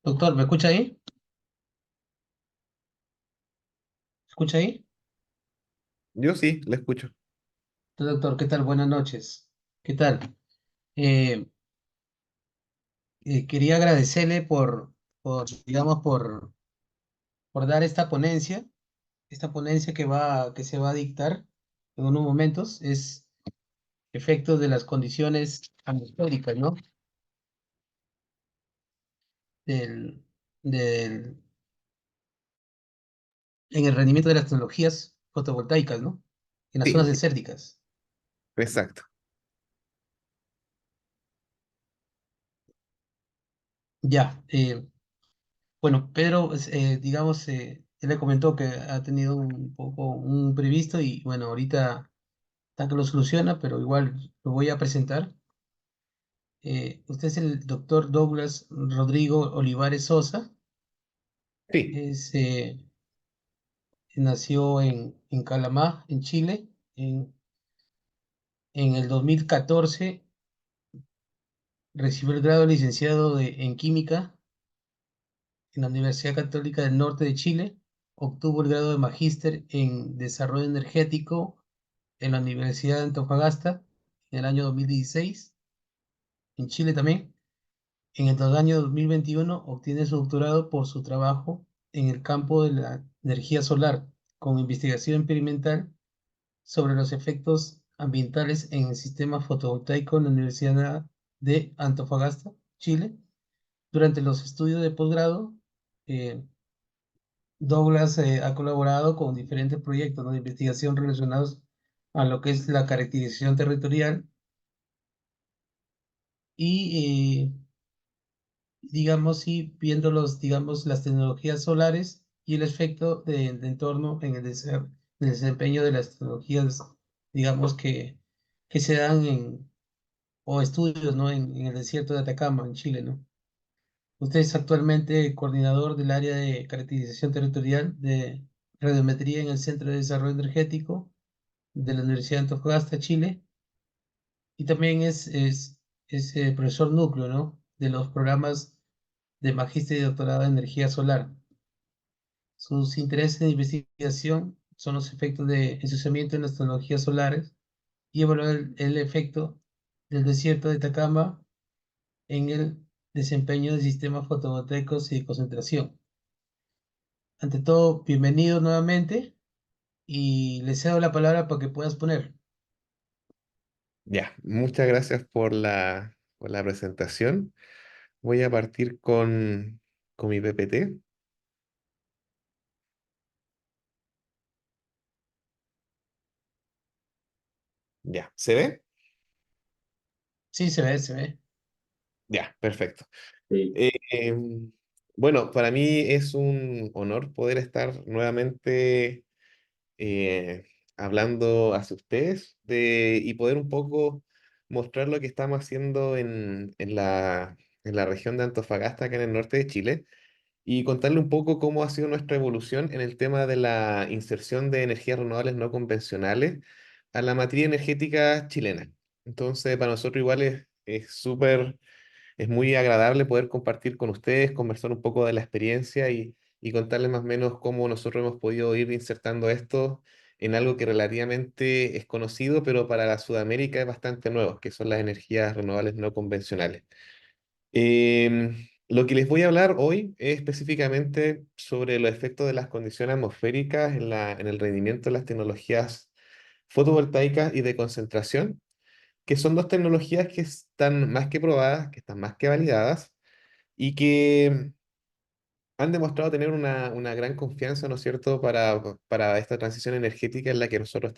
Doctor, ¿me escucha ahí? ¿Me escucha ahí? Yo sí, la escucho. Doctor, ¿qué tal? Buenas noches. ¿Qué tal? Eh, Quería agradecerle digamos, por dar esta ponencia que se va a dictar en unos momentos, es efectos de las condiciones atmosféricas, ¿no? Del, del, en el rendimiento de las tecnologías fotovoltaicas, ¿no? En las zonas Sí, desérticas. exacto. Ya, bueno, Pedro, digamos, él le comentó que ha tenido un poco un previsto y bueno, ahorita está que lo soluciona, pero igual lo voy a presentar. Usted es el doctor Douglas Rodrigo Olivares Sosa. Sí, Es, nació en Calamá, en Chile, en, en el 2014. Recibió el grado de licenciado en química en la Universidad Católica del Norte de Chile. Obtuvo el grado de magíster en desarrollo energético en la Universidad de Antofagasta en el año 2016, en Chile también. En el año 2021 obtiene su doctorado por su trabajo en el campo de la energía solar, con investigación experimental sobre los efectos ambientales en el sistema fotovoltaico en la Universidad de Antofagasta, Chile. Durante los estudios de posgrado, eh, Douglas ha colaborado con diferentes proyectos, ¿no?, de investigación relacionados a lo que es la caracterización territorial y, digamos, sí, viendo digamos, las tecnologías solares y el efecto de entorno en el desempeño de las tecnologías, digamos, que se dan o estudios, ¿no?, en el desierto de Atacama, en Chile, ¿no? Usted es actualmente coordinador del área de caracterización territorial de radiometría en el Centro de Desarrollo Energético de la Universidad de Antofagasta, Chile, y también es profesor núcleo, ¿no?, de los programas de magíster y doctorado en energía solar. Sus intereses de investigación son los efectos de ensuciamiento en las tecnologías solares y evaluar el efecto del desierto de Atacama en el desempeño de sistemas fotovoltaicos y de concentración. Ante todo, bienvenido nuevamente y le cedo la palabra para que puedas poner. ya. Muchas gracias por la presentación. Voy a partir con mi PPT. Ya, ¿se ve? Sí, se ve, se ve. Ya, perfecto. Sí. Eh, em, bueno, para mí es un honor poder estar nuevamente eh, hablando hacia ustedes y poder un poco mostrar lo que estamos haciendo en la región de Antofagasta, acá en el norte de Chile, y contarle un poco cómo ha sido nuestra evolución en el tema de la inserción de energías renovables no convencionales a la matriz energética chilena. Entonces, para nosotros igual es súper, es muy agradable poder compartir con ustedes, conversar un poco de la experiencia y contarles más o menos cómo nosotros hemos podido ir insertando esto en algo que relativamente es conocido, pero para la Sudamérica es bastante nuevo, que son las energías renovables no convencionales. Lo que les voy a hablar hoy es específicamente sobre los efectos de las condiciones atmosféricas en el rendimiento de las tecnologías fotovoltaicas y de concentración, que son dos tecnologías que están más que probadas, que están más que validadas y que han demostrado tener una gran confianza, ¿no es cierto?, para esta transición energética en la que nosotros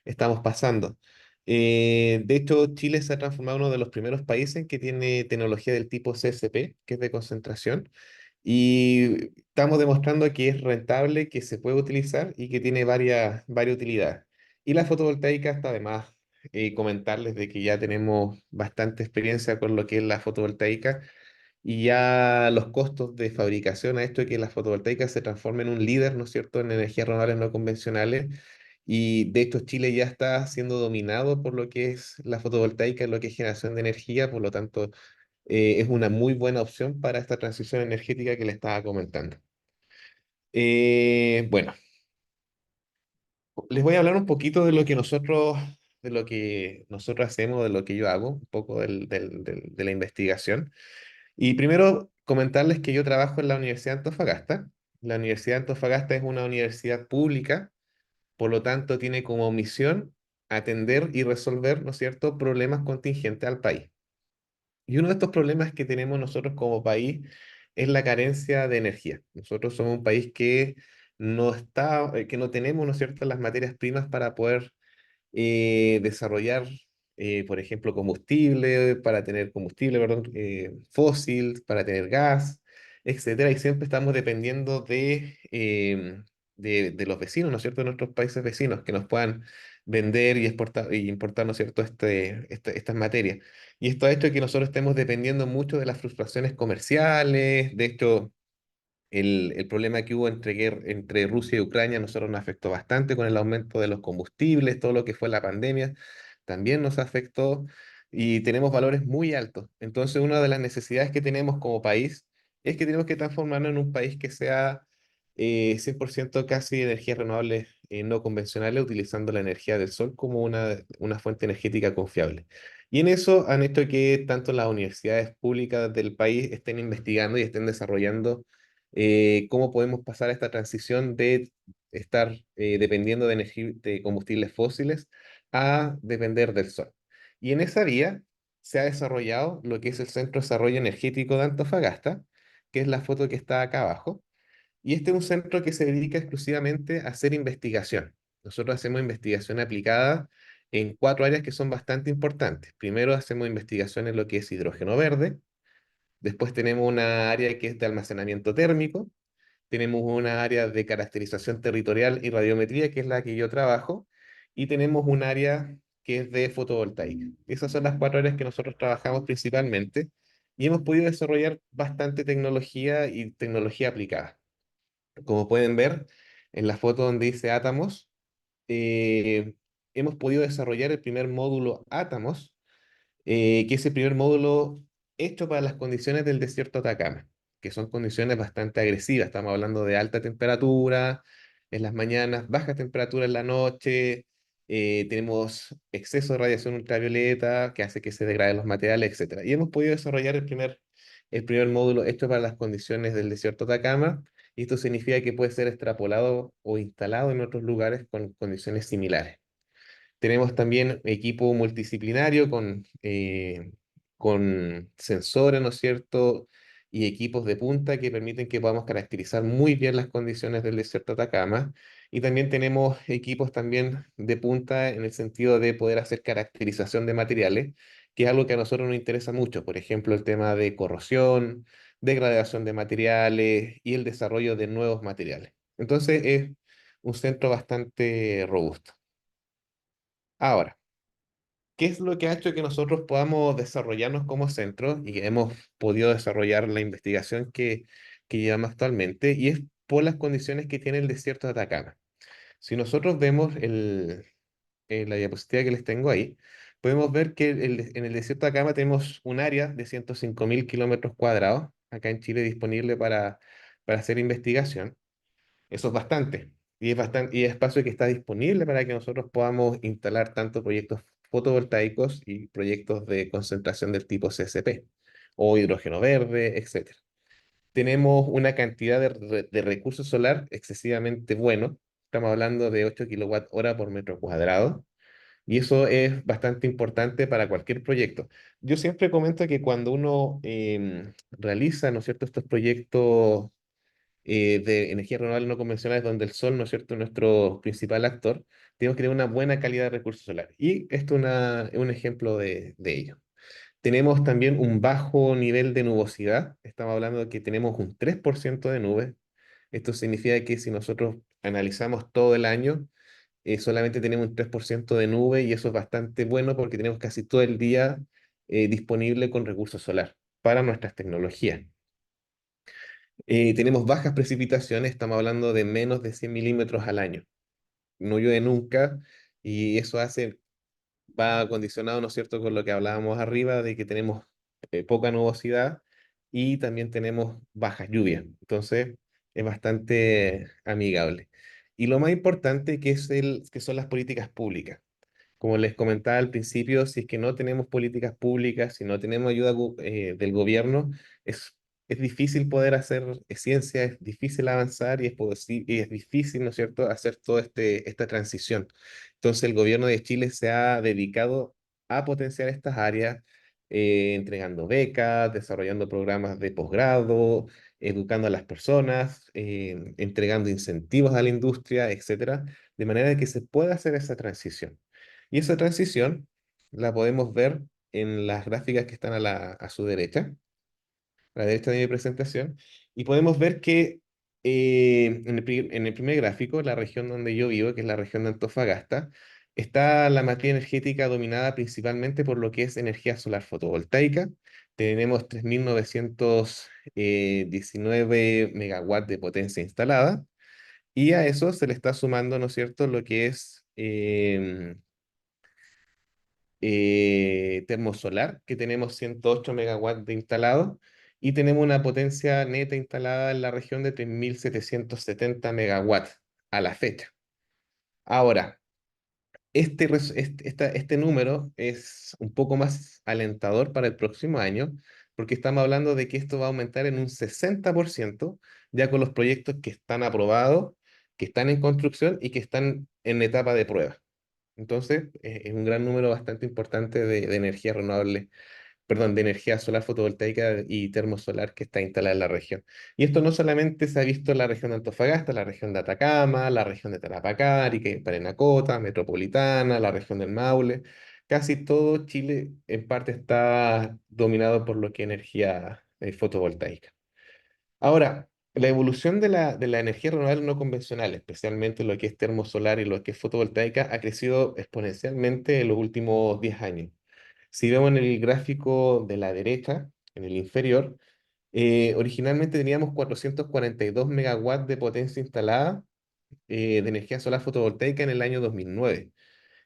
estamos pasando. De hecho, Chile se ha transformado en uno de los primeros países que tiene tecnología del tipo CSP, que es de concentración, y estamos demostrando que es rentable, que se puede utilizar y que tiene varias utilidades. Y la fotovoltaica está además comentarles de que ya tenemos bastante experiencia con lo que es la fotovoltaica y ya los costos de fabricación a esto de que la fotovoltaica se transforme en un líder, ¿no es cierto?, en energías renovables no convencionales. Y de hecho Chile ya está siendo dominado por lo que es la fotovoltaica, lo que es generación de energía, por lo tanto es una muy buena opción para esta transición energética que le estaba comentando. Bueno, les voy a hablar un poquito de lo que nosotros hacemos, de lo que yo hago, un poco de la investigación. Y primero comentarles que yo trabajo en la Universidad de Antofagasta. La Universidad de Antofagasta es una universidad pública, por lo tanto tiene como misión atender y resolver, ¿no es cierto?, problemas contingentes al país. Y uno de estos problemas que tenemos nosotros como país es la carencia de energía. Nosotros somos un país que que no tenemos, ¿no es cierto?, las materias primas para poder desarrollar, por ejemplo, combustible, perdón, fósil, para tener gas, etcétera. Y siempre estamos dependiendo de los vecinos, ¿no es cierto?, de nuestros países vecinos, que nos puedan vender y exportar y importar, ¿no es cierto?, estas materias. Y esto ha hecho que nosotros estemos dependiendo mucho de las fluctuaciones comerciales. De hecho, el problema que hubo entre Rusia y Ucrania a nosotros nos afectó bastante con el aumento de los combustibles, todo lo que fue la pandemia, también nos afectó y tenemos valores muy altos. Entonces, una de las necesidades que tenemos como país es que tenemos que transformarnos en un país que sea 100% casi energías renovables no convencionales, utilizando la energía del sol como una fuente energética confiable. Y en eso han hecho que tanto las universidades públicas del país estén investigando y estén desarrollando cómo podemos pasar a esta transición de estar dependiendo de combustibles fósiles a depender del sol. Y en esa vía se ha desarrollado lo que es el Centro de Desarrollo Energético de Antofagasta, que es la foto que está acá abajo. Y este es un centro que se dedica exclusivamente a hacer investigación. Nosotros hacemos investigación aplicada en cuatro áreas que son bastante importantes. Primero hacemos investigación en lo que es hidrógeno verde. Después tenemos una área que es de almacenamiento térmico. Tenemos una área de caracterización territorial y radiometría, que es la que yo trabajo. Y tenemos un área que es de fotovoltaica. Esas son las cuatro áreas que nosotros trabajamos principalmente. Y hemos podido desarrollar bastante tecnología y tecnología aplicada. Como pueden ver en la foto donde dice átomos, eh, hemos podido desarrollar el primer módulo átomos, que es el primer módulo hecho para las condiciones del desierto de Atacama, que son condiciones bastante agresivas. Estamos hablando de alta temperatura en las mañanas, baja temperatura en la noche, tenemos exceso de radiación ultravioleta que hace que se degraden los materiales, etcétera. Y hemos podido desarrollar el primer módulo hecho para las condiciones del desierto de Atacama, y esto significa que puede ser extrapolado o instalado en otros lugares con condiciones similares. Tenemos también equipo multidisciplinario con sensores, ¿no es cierto? Y equipos de punta que permiten que podamos caracterizar muy bien las condiciones del desierto de Atacama. Y también tenemos equipos también de punta en el sentido de poder hacer caracterización de materiales, que es algo que a nosotros nos interesa mucho. Por ejemplo, el tema de corrosión, degradación de materiales y el desarrollo de nuevos materiales. Entonces es un centro bastante robusto. Ahora, ¿qué es lo que ha hecho que nosotros podamos desarrollarnos como centro y que hemos podido desarrollar la investigación que llevamos actualmente? Y es por las condiciones que tiene el desierto de Atacama. Si nosotros vemos la diapositiva que les tengo ahí, podemos ver que en el desierto de Atacama tenemos un área de 105.000 kilómetros cuadrados, acá en Chile disponible para hacer investigación. Eso es bastante. Y es espacio que está disponible para que nosotros podamos instalar tanto proyectos fotovoltaicos y proyectos de concentración del tipo CSP o hidrógeno verde, etcétera. Tenemos una cantidad de recursos solar excesivamente bueno. Estamos hablando de 8 kWh por metro cuadrado. Y eso es bastante importante para cualquier proyecto. Yo siempre comento que cuando uno realiza, ¿no es cierto?, estos proyectos de energías renovables no convencionales, donde el sol, ¿no es cierto?, es nuestro principal actor, tenemos que tener una buena calidad de recursos solares. Y esto es un ejemplo de ello. Tenemos también un bajo nivel de nubosidad. Estamos hablando de que tenemos un 3% de nubes. Esto significa que si nosotros analizamos todo el año, solamente tenemos un 3% de nube, y eso es bastante bueno porque tenemos casi todo el día disponible con recursos solar para nuestras tecnologías. Tenemos bajas precipitaciones, estamos hablando de menos de 100 milímetros al año. No llueve nunca, y eso va condicionado, ¿no es cierto?, con lo que hablábamos arriba, de que tenemos poca nubosidad y también tenemos bajas lluvias. Entonces, es bastante amigable. Y lo más importante que son las políticas públicas. Como les comentaba al principio, si es que no tenemos políticas públicas, si no tenemos ayuda del gobierno, es, es difícil poder hacer ciencia, es difícil avanzar y es difícil, ¿no es cierto?, hacer toda esta transición. Entonces, el gobierno de Chile se ha dedicado a potenciar estas áreas, entregando becas, desarrollando programas de posgrado, educando a las personas, entregando incentivos a la industria, etcétera, de manera que se pueda hacer esa transición. Y esa transición la podemos ver en las gráficas que están a su derecha, a la derecha de mi presentación, y podemos ver que en el primer gráfico, la región donde yo vivo, que es la región de Antofagasta, está la matriz energética dominada principalmente por lo que es energía solar fotovoltaica. Tenemos 3.919 megawatts de potencia instalada, y a eso se le está sumando, ¿no es cierto?, lo que es termosolar, que tenemos 108 megawatts de instalado, y tenemos una potencia neta instalada en la región de 3.770 megawatts a la fecha. Ahora, este número es un poco más alentador para el próximo año, porque estamos hablando de que esto va a aumentar en un 60% ya con los proyectos que están aprobados, que están en construcción y que están en etapa de prueba. Entonces, es un gran número bastante importante de energía renovable, perdón, de energía solar fotovoltaica y termosolar que está instalada en la región. Y esto no solamente se ha visto en la región de Antofagasta, la región de Atacama, la región de Tarapacá, Arica Parinacota, Metropolitana, la región del Maule. Casi todo Chile en parte está dominado por lo que es energía fotovoltaica. Ahora, la evolución de la energía renovable no convencional, especialmente lo que es termosolar y lo que es fotovoltaica, ha crecido exponencialmente en los últimos 10 años. Si vemos en el gráfico de la derecha, en el inferior, originalmente teníamos 442 megawatts de potencia instalada de energía solar fotovoltaica en el año 2009.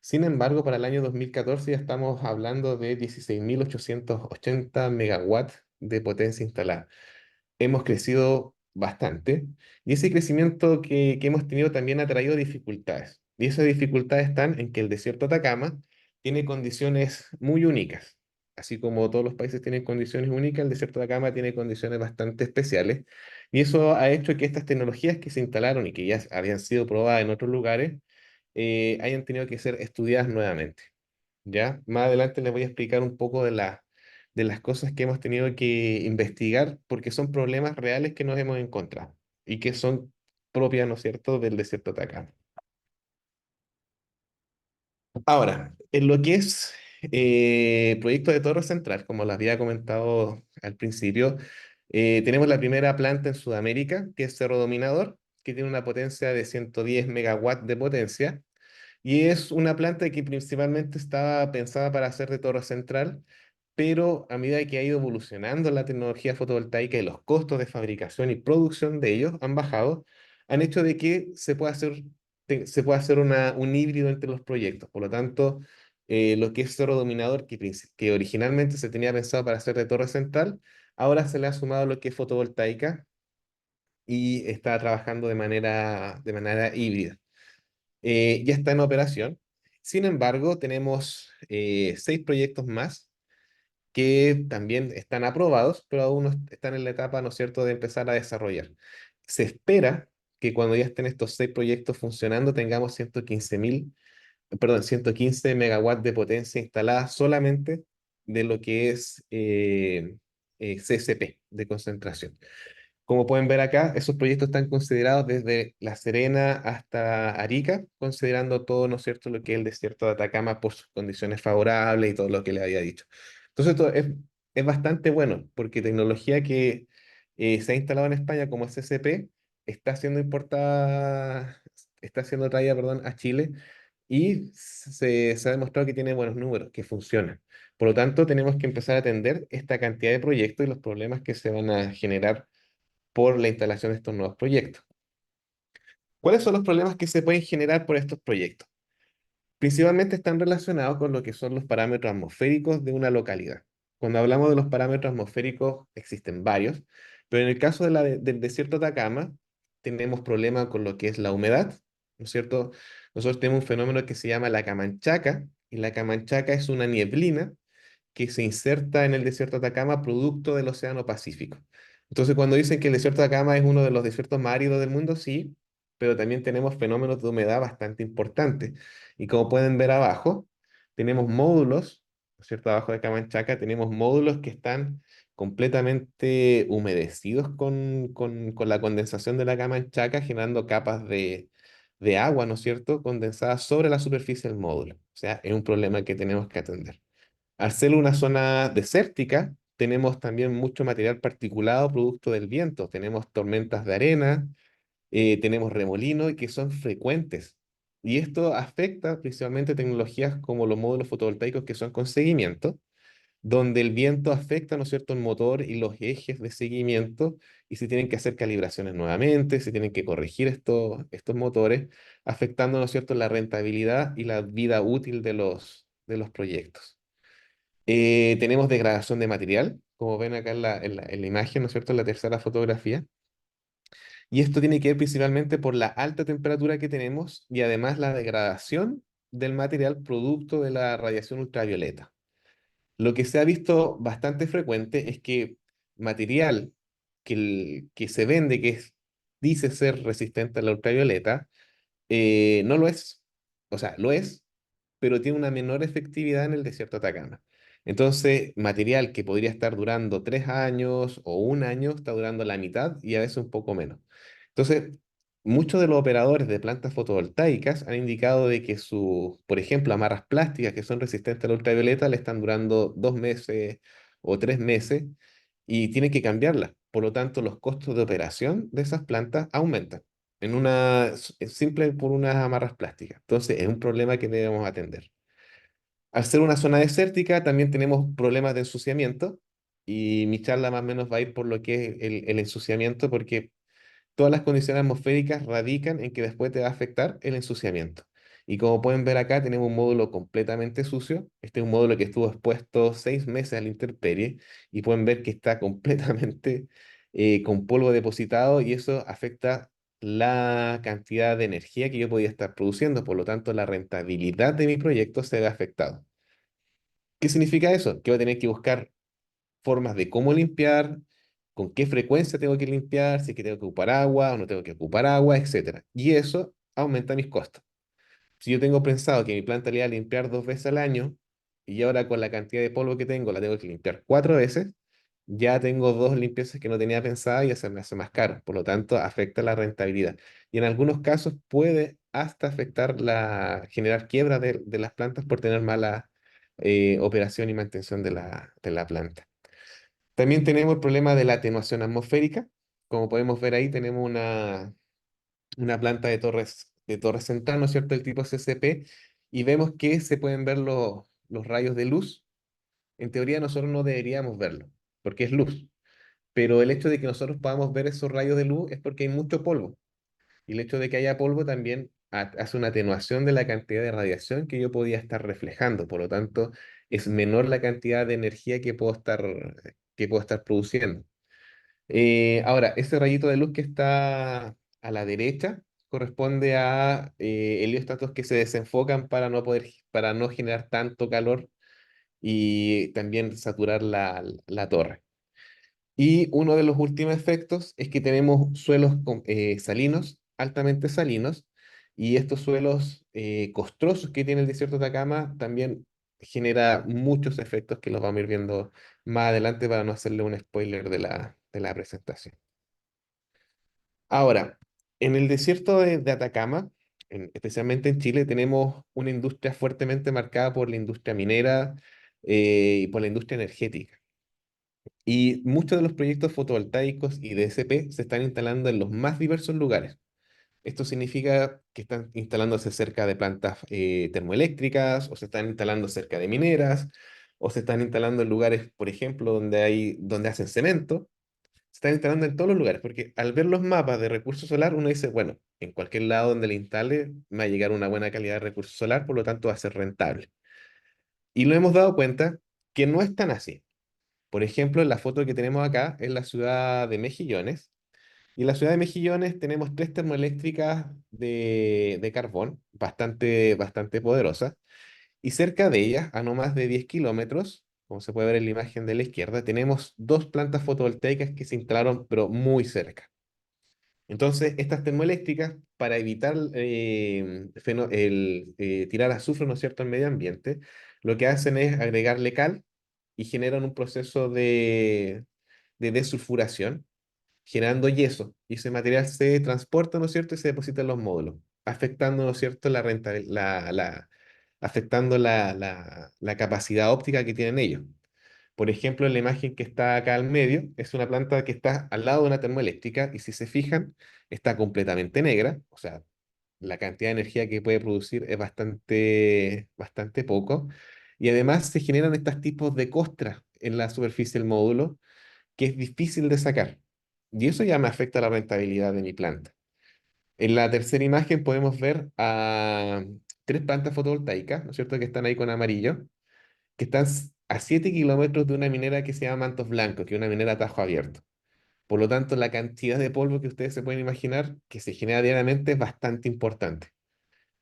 Sin embargo, para el año 2014 ya estamos hablando de 16.880 megawatts de potencia instalada. Hemos crecido bastante y ese crecimiento que hemos tenido también ha traído dificultades. Y esas dificultades están en que el desierto de Atacama tiene condiciones muy únicas. Así como todos los países tienen condiciones únicas, el desierto de Atacama tiene condiciones bastante especiales. Y eso ha hecho que estas tecnologías que se instalaron y que ya habían sido probadas en otros lugares, hayan tenido que ser estudiadas nuevamente. ¿Ya? Más adelante les voy a explicar un poco de las cosas que hemos tenido que investigar porque son problemas reales que nos hemos encontrado y que son propias, ¿no es cierto?, del desierto de Atacama. Ahora, en lo que es proyecto de Torre Central, como les había comentado al principio, tenemos la primera planta en Sudamérica, que es Cerro Dominador, que tiene una potencia de 110 megawatts de potencia. Y es una planta que principalmente estaba pensada para hacer de torre central, pero a medida que ha ido evolucionando la tecnología fotovoltaica y los costos de fabricación y producción de ellos han bajado, han hecho de que se pueda hacer un híbrido entre los proyectos. Por lo tanto, lo que es Cerro Dominador, que originalmente se tenía pensado para hacer de torre central, ahora se le ha sumado lo que es fotovoltaica y está trabajando de manera híbrida. Ya está en operación. Sin embargo, tenemos 6 proyectos más que también están aprobados, pero aún no están en la etapa, ¿no es cierto?, de empezar a desarrollar. Se espera que cuando ya estén estos 6 proyectos funcionando, tengamos 115 megawatts de potencia instalada solamente de lo que es CSP de concentración. Como pueden ver acá, esos proyectos están considerados desde La Serena hasta Arica, considerando todo, ¿no es cierto?, lo que es el desierto de Atacama por sus condiciones favorables y todo lo que les había dicho. Entonces, es bastante bueno, porque tecnología que se ha instalado en España como SCP está siendo importada, está siendo traída, perdón, a Chile y se ha demostrado que tiene buenos números, que funciona. Por lo tanto, tenemos que empezar a atender esta cantidad de proyectos y los problemas que se van a generar por la instalación de estos nuevos proyectos. ¿Cuáles son los problemas que se pueden generar por estos proyectos? Principalmente están relacionados con lo que son los parámetros atmosféricos de una localidad. Cuando hablamos de los parámetros atmosféricos, existen varios, pero en el caso de del desierto de Atacama, tenemos problemas con lo que es la humedad, ¿no es cierto? Nosotros tenemos un fenómeno que se llama la camanchaca, y la camanchaca es una nieblina que se inserta en el desierto de Atacama producto del Océano Pacífico. Entonces, cuando dicen que el desierto de Atacama es uno de los desiertos más áridos del mundo, sí, pero también tenemos fenómenos de humedad bastante importantes. Y como pueden ver abajo, tenemos módulos, ¿no es cierto? Abajo de Camanchaca tenemos módulos que están completamente humedecidos con la condensación de la Camanchaca, generando capas de agua, ¿no es cierto?, condensadas sobre la superficie del módulo. O sea, es un problema que tenemos que atender. Al ser una zona desértica, tenemos también mucho material particulado producto del viento. Tenemos tormentas de arena, tenemos remolinos y que son frecuentes. Y esto afecta principalmente tecnologías como los módulos fotovoltaicos que son con seguimiento, donde el viento afecta, ¿no es cierto?, el motor y los ejes de seguimiento y se tienen que hacer calibraciones nuevamente, se tienen que corregir estos motores, afectando, ¿no es cierto?, la rentabilidad y la vida útil de los proyectos. Tenemos degradación de material, como ven acá en la imagen, ¿no es cierto?, en la tercera fotografía. Y esto tiene que ver principalmente por la alta temperatura que tenemos y además la degradación del material producto de la radiación ultravioleta. Lo que se ha visto bastante frecuente es que material que se vende, dice ser resistente a la ultravioleta, no lo es. O sea, lo es, pero tiene una menor efectividad en el desierto de Atacama. Entonces, material que podría estar durando 3 años o un año está durando la mitad y a veces un poco menos. Entonces, muchos de los operadores de plantas fotovoltaicas han indicado de que sus, por ejemplo, amarras plásticas que son resistentes a la ultravioleta le están durando 2 meses o 3 meses y tienen que cambiarlas. Por lo tanto, los costos de operación de esas plantas aumentan simple por unas amarras plásticas. Entonces, es un problema que debemos atender. Al ser una zona desértica, también tenemos problemas de ensuciamiento y mi charla más o menos va a ir por lo que es el ensuciamiento, porque todas las condiciones atmosféricas radican en que después te va a afectar el ensuciamiento. Y como pueden ver acá, tenemos un módulo completamente sucio. Este es un módulo que estuvo expuesto 6 meses a la intemperie y pueden ver que está completamente con polvo depositado y eso afecta la cantidad de energía que yo podía estar produciendo. Por lo tanto, la rentabilidad de mi proyecto se ve afectado. ¿Qué significa eso? Que voy a tener que buscar formas de cómo limpiar, con qué frecuencia tengo que limpiar, si es que tengo que ocupar agua o no tengo que ocupar agua, etcétera. Y eso aumenta mis costos. Si yo tengo pensado que mi planta le iba a limpiar 2 veces al año y ahora con la cantidad de polvo que tengo la tengo que limpiar 4 veces, ya tengo dos limpiezas que no tenía pensada y ya se me hace más caro. Por lo tanto, afecta la rentabilidad. Y en algunos casos puede hasta afectar generar quiebra de las plantas por tener mala operación y mantención de la planta. También tenemos el problema de la atenuación atmosférica. Como podemos ver ahí, tenemos una planta de torres central, ¿no es cierto?, del tipo CCP, y vemos que se pueden ver los rayos de luz. En teoría nosotros no deberíamos verlo, porque es luz, pero el hecho de que nosotros podamos ver esos rayos de luz es porque hay mucho polvo, y el hecho de que haya polvo también hace una atenuación de la cantidad de radiación que yo podía estar reflejando, por lo tanto es menor la cantidad de energía que puedo estar produciendo. Ahora, ese rayito de luz que está a la derecha corresponde a helióstatos que se desenfocan para no generar tanto calor y también saturar la torre. Y uno de los últimos efectos es que tenemos suelos salinos, altamente salinos, y estos suelos costrosos que tiene el desierto de Atacama también genera muchos efectos que los vamos a ir viendo más adelante para no hacerle un spoiler de la presentación. Ahora, en el desierto de Atacama, especialmente en Chile, tenemos una industria fuertemente marcada por la industria minera y por la industria energética. Y muchos de los proyectos fotovoltaicos y DSP se están instalando en los más diversos lugares. Esto significa que están instalándose cerca de plantas termoeléctricas, o se están instalando cerca de mineras, o se están instalando en lugares, por ejemplo, donde hacen cemento. Se están instalando en todos los lugares, porque al ver los mapas de recursos solar, uno dice, bueno, en cualquier lado donde le instale, me va a llegar una buena calidad de recurso solar, por lo tanto va a ser rentable. Y lo hemos dado cuenta que no es tan así. Por ejemplo, la foto que tenemos acá es la ciudad de Mejillones. Y en la ciudad de Mejillones tenemos tres termoeléctricas de carbón, bastante poderosas. Y cerca de ellas, a no más de 10 kilómetros, como se puede ver en la imagen de la izquierda, tenemos dos plantas fotovoltaicas que se instalaron, pero muy cerca. Entonces, estas termoeléctricas, para evitar tirar azufre, ¿no es cierto?, al medio ambiente, lo que hacen es agregarle cal y generan un proceso de desulfuración, generando yeso. Y ese material se transporta, ¿no es cierto?, y se deposita en los módulos, afectando, ¿no es cierto?, afectando la capacidad óptica que tienen ellos. Por ejemplo, en la imagen que está acá al medio, es una planta que está al lado de una termoeléctrica y si se fijan, está completamente negra, o sea, la cantidad de energía que puede producir es bastante poco. Y además se generan estos tipos de costras en la superficie del módulo que es difícil de sacar. Y eso ya me afecta la rentabilidad de mi planta. En la tercera imagen podemos ver a tres plantas fotovoltaicas, ¿no es cierto?, que están ahí con amarillo que están a 7 kilómetros de una minera que se llama Mantos Blancos, que es una minera a tajo abierto. Por lo tanto, la cantidad de polvo que ustedes se pueden imaginar que se genera diariamente es bastante importante.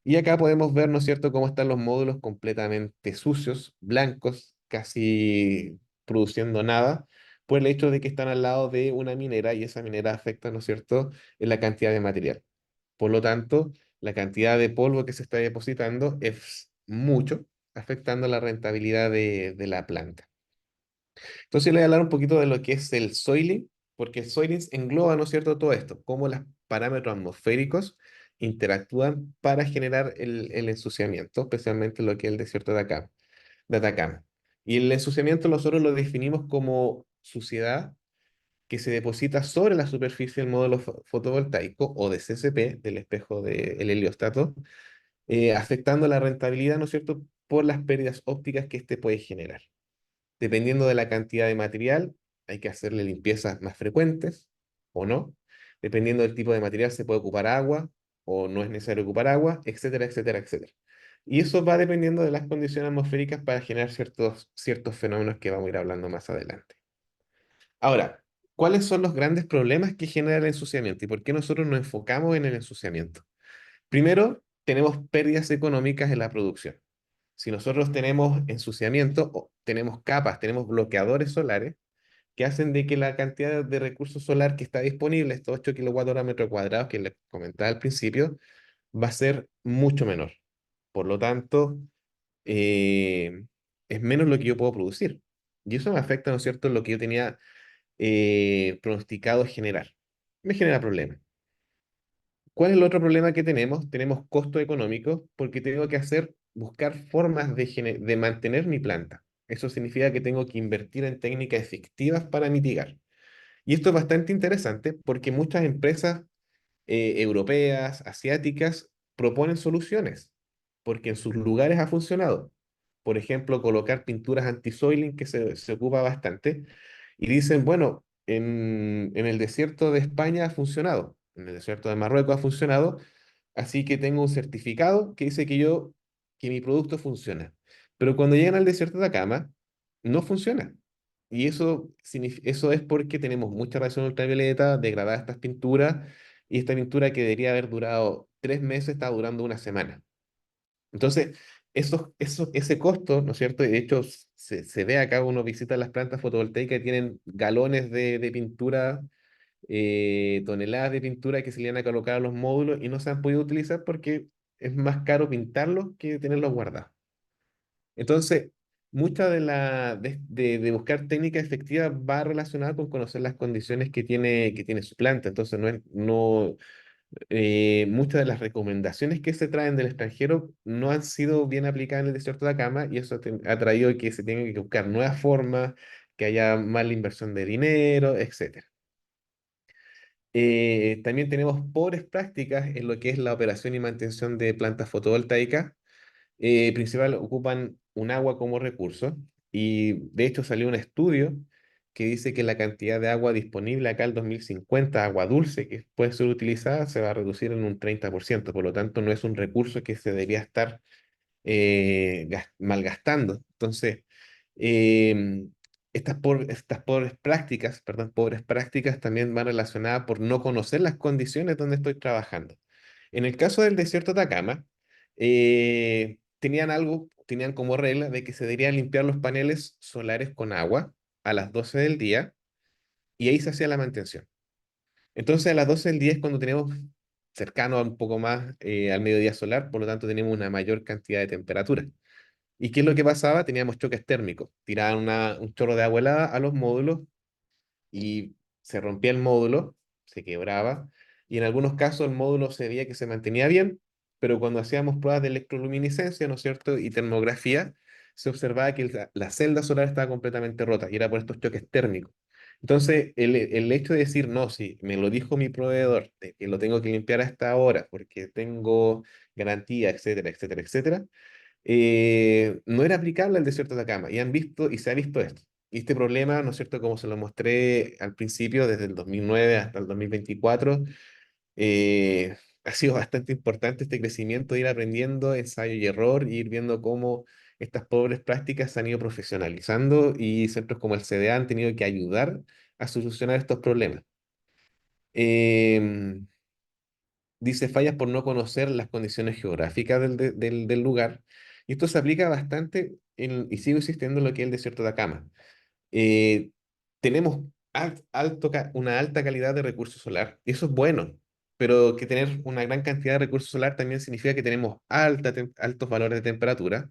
Y acá podemos ver, ¿no es cierto?, cómo están los módulos completamente sucios, blancos, casi produciendo nada, por el hecho de que están al lado de una minera y esa minera afecta, ¿no es cierto?, en la cantidad de material. Por lo tanto, la cantidad de polvo que se está depositando es mucho, afectando la rentabilidad de la planta. Entonces, le voy a hablar un poquito de lo que es el soiling, porque el soiling engloba, ¿no es cierto?, todo esto, cómo los parámetros atmosféricos interactúan para generar el ensuciamiento, especialmente lo que es el desierto de Atacama. Y el ensuciamiento nosotros lo definimos como suciedad que se deposita sobre la superficie del módulo fotovoltaico o de CCP, del espejo del heliostato, afectando la rentabilidad, ¿no es cierto?, por las pérdidas ópticas que éste puede generar. Dependiendo de la cantidad de material, hay que hacerle limpiezas más frecuentes o no. Dependiendo del tipo de material, se puede ocupar agua o no es necesario ocupar agua, etcétera, etcétera, etcétera. Y eso va dependiendo de las condiciones atmosféricas para generar ciertos fenómenos que vamos a ir hablando más adelante. Ahora, ¿cuáles son los grandes problemas que genera el ensuciamiento y por qué nosotros nos enfocamos en el ensuciamiento? Primero, tenemos pérdidas económicas en la producción. Si nosotros tenemos ensuciamiento, o tenemos capas, tenemos bloqueadores solares que hacen de que la cantidad de recursos solar que está disponible, estos 8 kWh metro cuadrados que les comentaba al principio, va a ser mucho menor. Por lo tanto, eh, es menos lo que yo puedo producir. Y eso me afecta, ¿no es cierto?, lo que yo tenía pronosticado generar. Me genera problemas. ¿Cuál es el otro problema que tenemos? Tenemos costos económicos porque tengo que buscar formas de mantener mi planta. Eso significa que tengo que invertir en técnicas efectivas para mitigar. Y esto es bastante interesante porque muchas empresas europeas, asiáticas, proponen soluciones porque en sus lugares ha funcionado. Por ejemplo, colocar pinturas anti-soiling que se ocupa bastante y dicen, bueno, en el desierto de España ha funcionado, en el desierto de Marruecos ha funcionado, así que tengo un certificado que dice que mi producto funciona. Pero cuando llegan al desierto de Atacama, no funciona. Y eso es porque tenemos mucha radiación ultravioleta, degradadas estas pinturas, y esta pintura que debería haber durado 3 meses está durando una semana. Entonces, ese costo, ¿no es cierto? De hecho, se ve acá, uno visita las plantas fotovoltaicas y tienen galones de pintura, toneladas de pintura que se le van a colocar a los módulos y no se han podido utilizar porque es más caro pintarlos que tenerlos guardados. Entonces, mucha de buscar técnicas efectivas va relacionada con conocer las condiciones que tiene su planta. Entonces, muchas de las recomendaciones que se traen del extranjero no han sido bien aplicadas en el desierto de Atacama y eso ha traído que se tengan que buscar nuevas formas, que haya más la inversión de dinero, etcétera. También tenemos pobres prácticas en lo que es la operación y mantención de plantas fotovoltaicas. Principal ocupan un agua como recurso y de hecho salió un estudio que dice que la cantidad de agua disponible acá al 2050, agua dulce que puede ser utilizada, se va a reducir en un 30%. Por lo tanto no es un recurso que se debería estar malgastando. Entonces, em, estas pobres prácticas, perdón, pobres prácticas también van relacionadas por no conocer las condiciones donde estoy trabajando. En el caso del desierto de Atacama, tenían como regla de que se deberían limpiar los paneles solares con agua a las 12 del día y ahí se hacía la mantención. Entonces a las 12 del día es cuando tenemos cercano a un poco más al mediodía solar, por lo tanto tenemos una mayor cantidad de temperatura. ¿Y qué es lo que pasaba? Teníamos choques térmicos. Tiraban un chorro de agua helada a los módulos y se rompía el módulo, se quebraba, y en algunos casos el módulo se veía que se mantenía bien, pero cuando hacíamos pruebas de electroluminiscencia, ¿no es cierto?, y termografía, se observaba que la celda solar estaba completamente rota y era por estos choques térmicos. Entonces, el hecho de decir, no, si me lo dijo mi proveedor, de que lo tengo que limpiar a esta hora porque tengo garantía, etcétera, etcétera, etcétera, no era aplicable al desierto de Atacama y han visto y se ha visto esto. Y este problema, ¿no es cierto? Como se lo mostré al principio, desde el 2009 hasta el 2024, ha sido bastante importante este crecimiento, ir aprendiendo ensayo y error, y ir viendo cómo estas pobres prácticas se han ido profesionalizando y centros como el CDA han tenido que ayudar a solucionar estos problemas. Em, Dice fallas por no conocer las condiciones geográficas del lugar. Y esto se aplica bastante, y sigo insistiendo en lo que es el desierto de Atacama. Eh, Tenemos una alta calidad de recursos solar, y eso es bueno, pero que tener una gran cantidad de recursos solar también significa que tenemos altos valores de temperatura,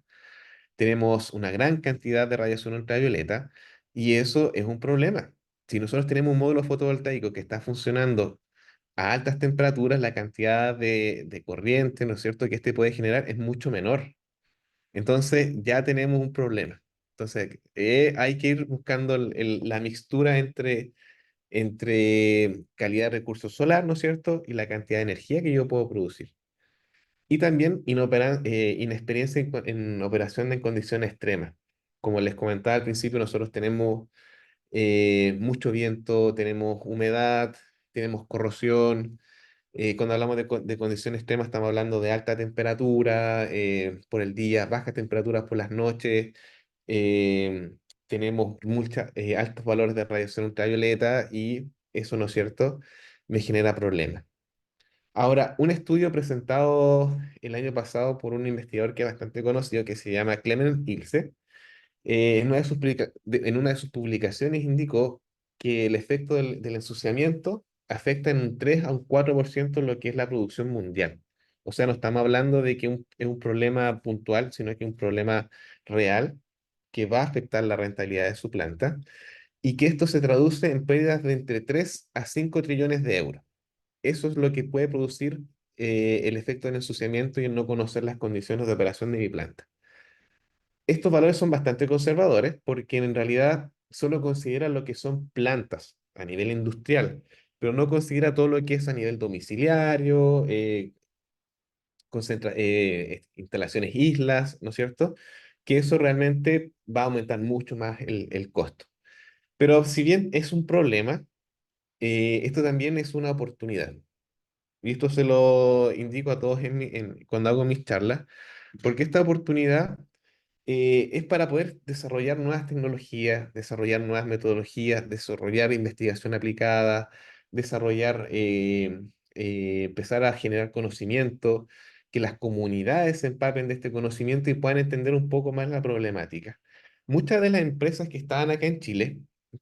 tenemos una gran cantidad de radiación ultravioleta, y eso es un problema. Si nosotros tenemos un módulo fotovoltaico que está funcionando a altas temperaturas, la cantidad de corriente, ¿no es cierto?, que este puede generar es mucho menor. Entonces ya tenemos un problema. Entonces hay que ir buscando la mixtura entre calidad de recurso solar, ¿no es cierto?, y la cantidad de energía que yo puedo producir. Y también inexperiencia en operación en condiciones extremas. Como les comentaba al principio, nosotros tenemos mucho viento, tenemos humedad, tenemos corrosión. Cuando hablamos de condiciones extremas, estamos hablando de alta temperatura por el día, bajas temperaturas por las noches. eh, Tenemos altos valores de radiación ultravioleta y eso, ¿no es cierto?, me genera problemas. Ahora, un estudio presentado el año pasado por un investigador que es bastante conocido, que se llama Clement Ilse, en una de sus publicaciones indicó que el efecto del ensuciamiento afecta en un 3 a un 4% lo que es la producción mundial. O sea, no estamos hablando de que es un problema puntual, sino que es un problema real que va a afectar la rentabilidad de su planta y que esto se traduce en pérdidas de entre 3 a 5 trillones de euros. Eso es lo que puede producir el efecto del ensuciamiento y el no conocer las condiciones de operación de mi planta. Estos valores son bastante conservadores porque en realidad solo considera lo que son plantas a nivel industrial, pero no considera todo lo que es a nivel domiciliario, instalaciones islas, ¿no es cierto? Que eso realmente va a aumentar mucho más el costo. Pero si bien es un problema, esto también es una oportunidad. Y esto se lo indico a todos cuando hago mis charlas, porque esta oportunidad es para poder desarrollar nuevas tecnologías, desarrollar nuevas metodologías, desarrollar investigación aplicada, desarrollar, empezar a generar conocimiento, que las comunidades se empapen de este conocimiento y puedan entender un poco más la problemática. Muchas de las empresas que estaban acá en Chile,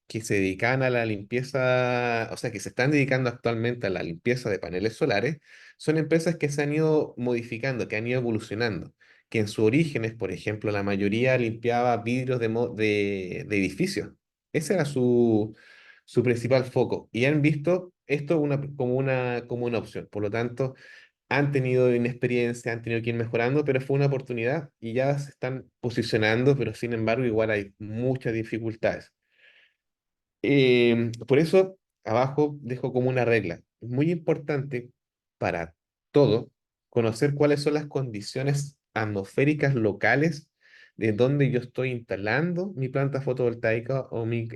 que se dedican a la limpieza, o sea, que se están dedicando actualmente a la limpieza de paneles solares, son empresas que se han ido modificando, que han ido evolucionando, que en sus orígenes, por ejemplo, la mayoría limpiaba vidrios de edificios. Ese era su principal foco. Y han visto esto como una opción. Por lo tanto, han tenido inexperiencia, han tenido que ir mejorando, pero fue una oportunidad y ya se están posicionando, pero sin embargo, igual hay muchas dificultades. Por eso, abajo dejo como una regla. Es muy importante para todo conocer cuáles son las condiciones atmosféricas locales de donde yo estoy instalando mi planta fotovoltaica o mi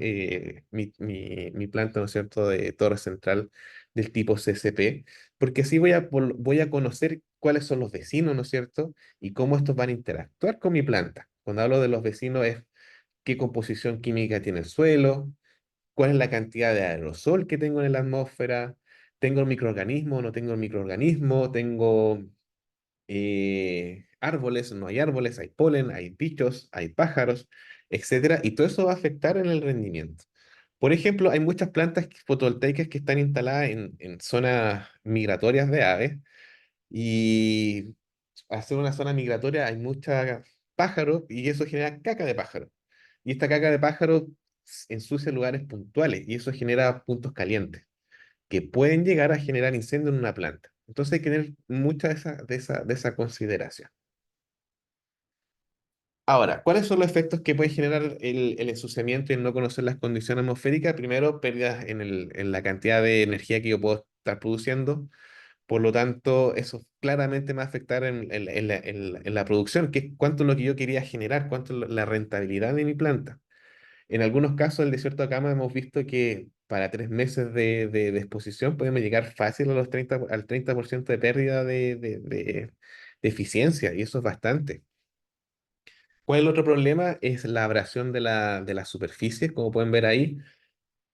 planta, ¿no es cierto?, de torre central del tipo CCP, porque así voy a conocer cuáles son los vecinos, ¿no es cierto?, y cómo estos van a interactuar con mi planta. Cuando hablo de los vecinos es qué composición química tiene el suelo, cuál es la cantidad de aerosol que tengo en la atmósfera, tengo el microorganismo, no tengo el microorganismo, tengo árboles, no hay árboles, hay polen, hay bichos, hay pájaros, etcétera, y todo eso va a afectar en el rendimiento. Por ejemplo, hay muchas plantas fotovoltaicas que están instaladas en zonas migratorias de aves y al ser una zona migratoria hay muchos pájaros y eso genera caca de pájaro. Y esta caca de pájaro ensucia lugares puntuales y eso genera puntos calientes que pueden llegar a generar incendio en una planta. Entonces hay que tener mucha de esa consideración. Ahora, ¿cuáles son los efectos que puede generar el ensuciamiento y el no conocer las condiciones atmosféricas? Primero, pérdidas en la cantidad de energía que yo puedo estar produciendo. Por lo tanto, eso claramente me va a afectar en la producción, que es cuánto es lo que yo quería generar, cuánto es la rentabilidad de mi planta. En algunos casos, el desierto de Atacama hemos visto que para 3 meses de exposición podemos llegar fácil a al 30% de pérdida de eficiencia, y eso es bastante. ¿Cuál es el otro problema? Es la abrasión de las superficies. Como pueden ver ahí,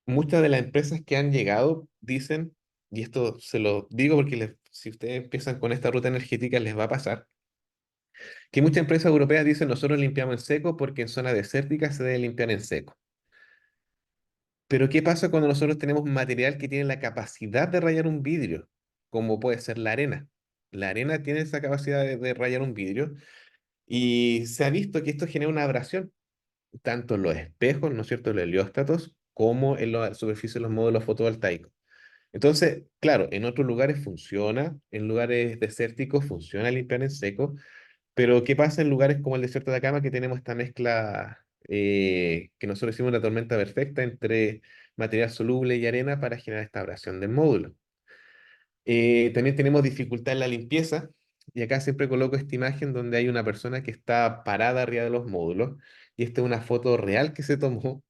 muchas de las empresas que han llegado dicen, y esto se lo digo porque si ustedes empiezan con esta ruta energética les va a pasar, que muchas empresas europeas dicen nosotros limpiamos en seco porque en zonas desérticas se debe limpiar en seco. Pero ¿qué pasa cuando nosotros tenemos material que tiene la capacidad de rayar un vidrio, como puede ser la arena? La arena tiene esa capacidad de rayar un vidrio y se ha visto que esto genera una abrasión, tanto en los espejos, ¿no es cierto?, los helióstatos, como en la superficie de los módulos fotovoltaicos. Entonces, claro, en otros lugares funciona, en lugares desérticos funciona limpiar en seco, pero ¿qué pasa en lugares como el desierto de Atacama que tenemos esta mezcla que nosotros decimos la tormenta perfecta entre material soluble y arena para generar esta abrasión del módulo? También tenemos dificultad en la limpieza y acá siempre coloco esta imagen donde hay una persona que está parada arriba de los módulos y esta es una foto real que se tomó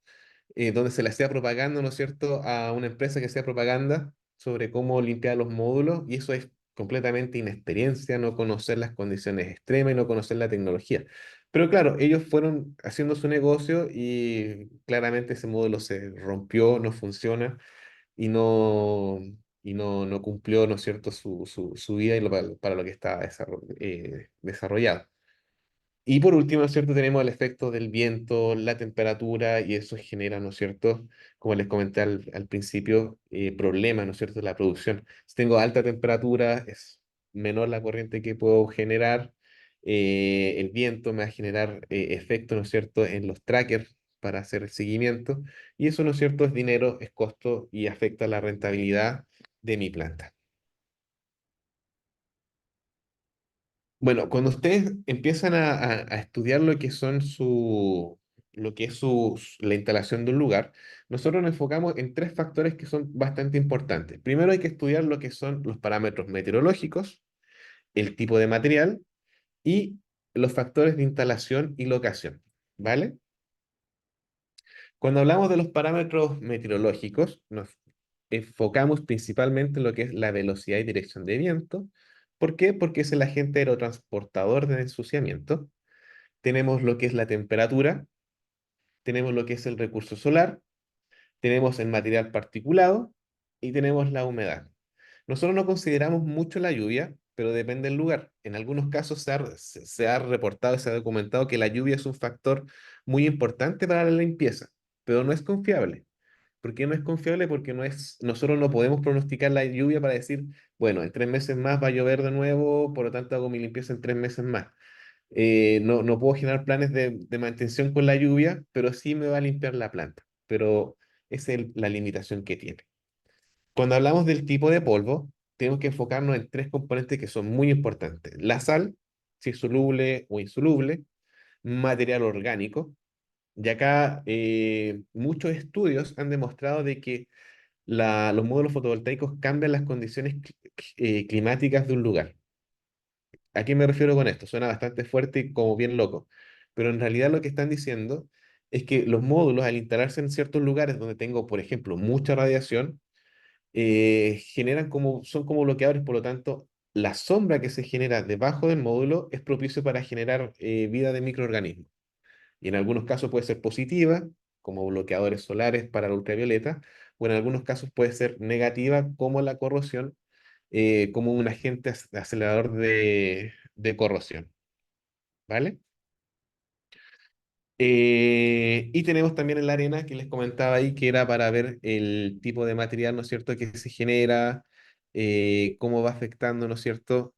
donde se le hacía propaganda, ¿no es cierto?, a una empresa que hacía propaganda sobre cómo limpiar los módulos, y eso es completamente inexperiencia, no conocer las condiciones extremas y no conocer la tecnología. Pero claro, ellos fueron haciendo su negocio y claramente ese módulo se rompió, no funciona y no cumplió, ¿no es cierto?, su vida y para lo que estaba desarrollado. Y por último, ¿no es cierto?, tenemos el efecto del viento, la temperatura, y eso genera, ¿no es cierto?, como les comenté al principio, problemas, ¿no es cierto?, en la producción. Si tengo alta temperatura, es menor la corriente que puedo generar. El viento me va a generar efecto, ¿no es cierto?, en los trackers para hacer el seguimiento. Y eso, ¿no es cierto?, es dinero, es costo y afecta la rentabilidad de mi planta. Bueno, cuando ustedes empiezan a estudiar lo que es la instalación de un lugar, nosotros nos enfocamos en tres factores que son bastante importantes. Primero hay que estudiar lo que son los parámetros meteorológicos, el tipo de material y los factores de instalación y locación, ¿vale? Cuando hablamos de los parámetros meteorológicos, nos enfocamos principalmente en lo que es la velocidad y dirección de viento. ¿Por qué? Porque es el agente aerotransportador del ensuciamiento. Tenemos lo que es la temperatura, tenemos lo que es el recurso solar, tenemos el material particulado y tenemos la humedad. Nosotros no consideramos mucho la lluvia, pero depende del lugar. En algunos casos se ha reportado, se ha documentado que la lluvia es un factor muy importante para la limpieza, pero no es confiable. ¿Por qué no es confiable? Porque nosotros no podemos pronosticar la lluvia para decir, bueno, en 3 meses más va a llover de nuevo, por lo tanto hago mi limpieza en 3 meses más. No puedo generar planes de mantención con la lluvia, pero sí me va a limpiar la planta. Pero esa es la limitación que tiene. Cuando hablamos del tipo de polvo, tenemos que enfocarnos en tres componentes que son muy importantes. La sal, si es soluble o insoluble, material orgánico. Y acá muchos estudios han demostrado de que los módulos fotovoltaicos cambian las condiciones climáticas de un lugar. ¿A qué me refiero con esto? Suena bastante fuerte y como bien loco, pero en realidad lo que están diciendo es que los módulos, al instalarse en ciertos lugares donde tengo, por ejemplo, mucha radiación, son como bloqueadores, por lo tanto, la sombra que se genera debajo del módulo es propicio para generar vida de microorganismos. Y en algunos casos puede ser positiva, como bloqueadores solares para la ultravioleta, o en algunos casos puede ser negativa, como la corrosión, como un agente acelerador de corrosión, ¿vale? Y tenemos también en la arena que les comentaba ahí, que era para ver el tipo de material, ¿no es cierto?, que se genera, cómo va afectando, ¿no es cierto?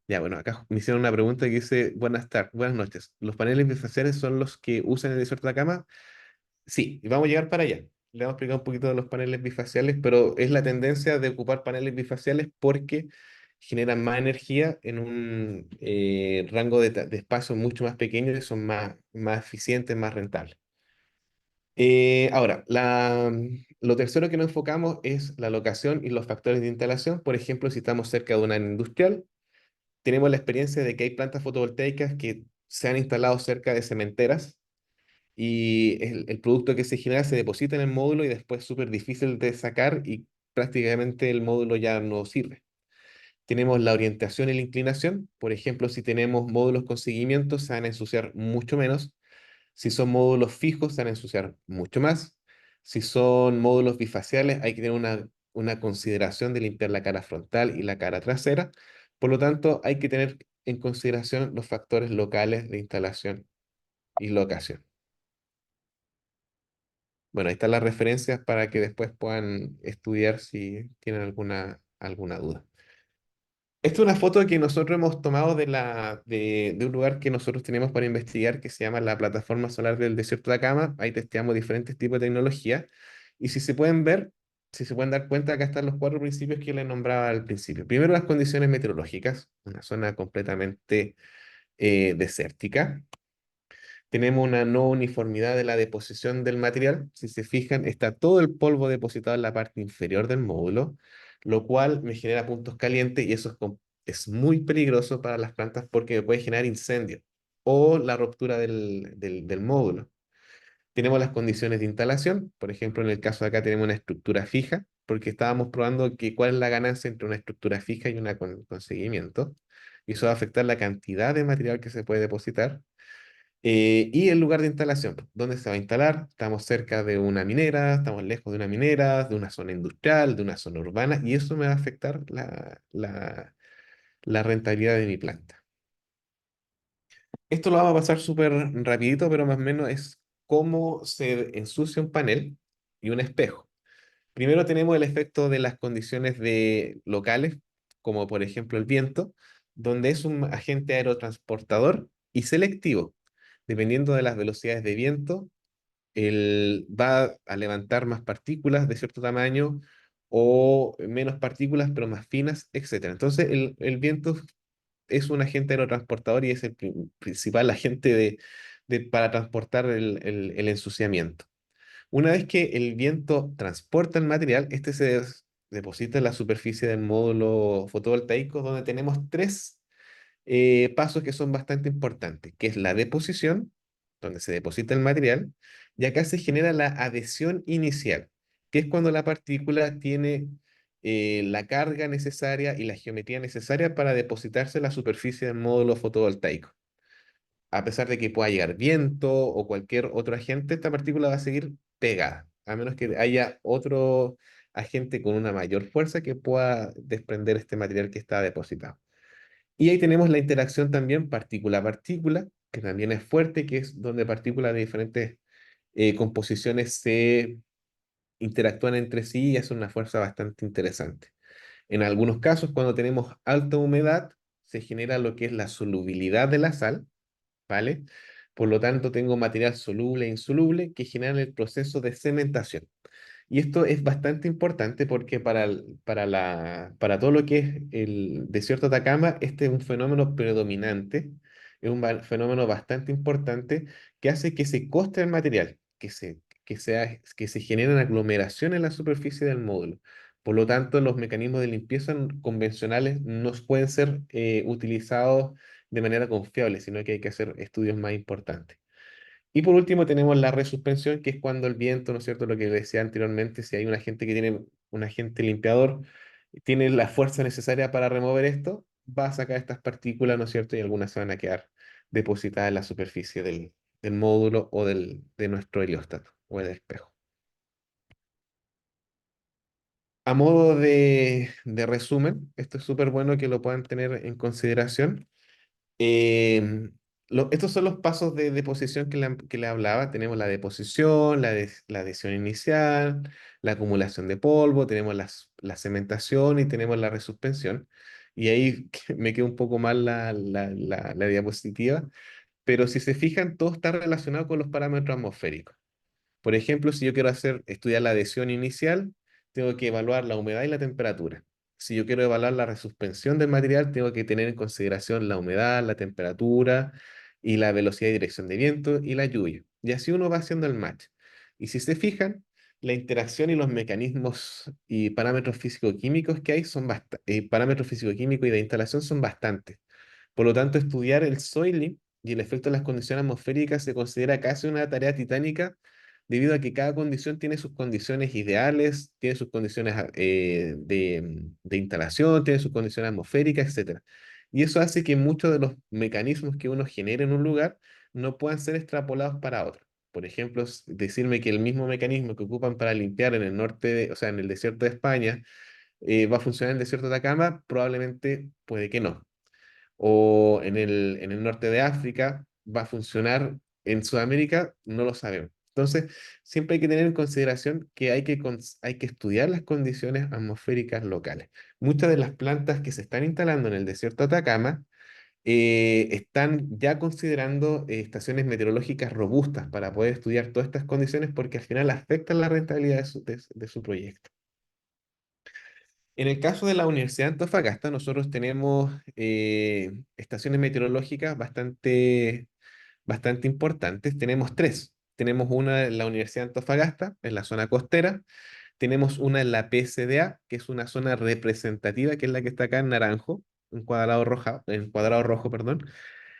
Ya, bueno, acá me hicieron una pregunta que dice, buenas tardes, buenas noches. ¿Los paneles bifaciales son los que usan en el desierto de Atacama? Sí, y vamos a llegar para allá. Le vamos a explicar un poquito de los paneles bifaciales, pero es la tendencia de ocupar paneles bifaciales porque generan más energía en un rango de espacio mucho más pequeño y son más eficientes, más rentables. Ahora, lo tercero que nos enfocamos es la locación y los factores de instalación. Por ejemplo, si estamos cerca de una industrial, tenemos la experiencia de que hay plantas fotovoltaicas que se han instalado cerca de cementeras y el producto que se genera se deposita en el módulo y después es súper difícil de sacar y prácticamente el módulo ya no sirve. Tenemos la orientación y la inclinación. Por ejemplo, si tenemos módulos con seguimiento, se van a ensuciar mucho menos. Si son módulos fijos, se van a ensuciar mucho más. Si son módulos bifaciales, hay que tener una consideración de limpiar la cara frontal y la cara trasera. Por lo tanto, hay que tener en consideración los factores locales de instalación y locación. Bueno, ahí están las referencias para que después puedan estudiar si tienen alguna duda. Esta es una foto que nosotros hemos tomado de un lugar que nosotros tenemos para investigar que se llama la Plataforma Solar del Desierto de Atacama. Ahí testeamos diferentes tipos de tecnología. Y si se pueden ver, si se pueden dar cuenta, acá están los cuatro principios que les nombraba al principio. Primero, las condiciones meteorológicas, una zona completamente desértica. Tenemos una no uniformidad de la deposición del material. Si se fijan, está todo el polvo depositado en la parte inferior del módulo, lo cual me genera puntos calientes y eso es muy peligroso para las plantas porque me puede generar incendio o la ruptura del módulo. Tenemos las condiciones de instalación. Por ejemplo, en el caso de acá tenemos una estructura fija, porque estábamos probando cuál es la ganancia entre una estructura fija y una con seguimiento. Y eso va a afectar la cantidad de material que se puede depositar. Y el lugar de instalación, pues, ¿dónde se va a instalar? Estamos cerca de una minera, estamos lejos de una minera, de una zona industrial, de una zona urbana, y eso me va a afectar la rentabilidad de mi planta. Esto lo vamos a pasar súper rapidito, pero más o menos es cómo se ensucia un panel y un espejo. Primero tenemos el efecto de las condiciones locales, como por ejemplo el viento, donde es un agente aerotransportador y selectivo. Dependiendo de las velocidades de viento, él va a levantar más partículas de cierto tamaño o menos partículas, pero más finas, etcétera. Entonces, el viento es un agente aerotransportador y es el principal agente para transportar el ensuciamiento. Una vez que el viento transporta el material, este deposita en la superficie del módulo fotovoltaico, donde tenemos tres pasos que son bastante importantes, que es la deposición, donde se deposita el material, y acá se genera la adhesión inicial, que es cuando la partícula tiene la carga necesaria y la geometría necesaria para depositarse en la superficie del módulo fotovoltaico. A pesar de que pueda llegar viento o cualquier otro agente, esta partícula va a seguir pegada, a menos que haya otro agente con una mayor fuerza que pueda desprender este material que está depositado. Y ahí tenemos la interacción también partícula a partícula, que también es fuerte, que es donde partículas de diferentes composiciones se interactúan entre sí y hacen una fuerza bastante interesante. En algunos casos, cuando tenemos alta humedad, se genera lo que es la solubilidad de la sal, ¿vale? Por lo tanto, tengo material soluble e insoluble que generan el proceso de cementación. Y esto es bastante importante porque para todo lo que es el desierto de Atacama, este es un fenómeno predominante, es un fenómeno bastante importante que hace que se coste el material, que se generen aglomeración en la superficie del módulo. Por lo tanto, los mecanismos de limpieza convencionales no pueden ser utilizados de manera confiable, sino que hay que hacer estudios más importantes. Y por último tenemos la resuspensión, que es cuando el viento, ¿no es cierto? Lo que decía anteriormente, si hay un agente que tiene un agente limpiador, tiene la fuerza necesaria para remover esto, va a sacar estas partículas, ¿no es cierto? Y algunas se van a quedar depositada en la superficie del módulo o de nuestro helióstato o el espejo. A modo de resumen, esto es súper bueno que lo puedan tener en consideración. Em, Estos son los pasos de deposición que le hablaba. Tenemos la deposición, la adhesión inicial, la acumulación de polvo, tenemos la cementación y tenemos la resuspensión. Y ahí me queda un poco mal la diapositiva, pero si se fijan, todo está relacionado con los parámetros atmosféricos. Por ejemplo, si yo quiero estudiar la adhesión inicial, tengo que evaluar la humedad y la temperatura. Si yo quiero evaluar la resuspensión del material, tengo que tener en consideración la humedad, la temperatura y la velocidad y dirección de viento y la lluvia. Y así uno va haciendo el match. Y si se fijan, la interacción y los mecanismos y parámetros físico-químicos que hay son parámetros físico-químicos y de instalación son bastantes. Por lo tanto, estudiar el soiling y el efecto de las condiciones atmosféricas se considera casi una tarea titánica debido a que cada condición tiene sus condiciones ideales, tiene sus condiciones de instalación, tiene sus condiciones atmosféricas, etcétera. Y eso hace que muchos de los mecanismos que uno genera en un lugar no puedan ser extrapolados para otro. Por ejemplo, decirme que el mismo mecanismo que ocupan para limpiar en el norte, o sea, en el desierto de España, va a funcionar en el desierto de Atacama, probablemente puede que no, o en el norte de África, va a funcionar en Sudamérica, no lo sabemos. Entonces, siempre hay que tener en consideración que hay que estudiar las condiciones atmosféricas locales. Muchas de las plantas que se están instalando en el desierto de Atacama están ya considerando estaciones meteorológicas robustas para poder estudiar todas estas condiciones porque al final afectan la rentabilidad de su proyecto. En el caso de la Universidad de Antofagasta, nosotros tenemos estaciones meteorológicas bastante importantes. Tenemos tres. Tenemos una en la Universidad de Antofagasta, en la zona costera. Tenemos una en la PSDA, que es una zona representativa, que es la que está acá en naranjo, en cuadrado rojo, perdón.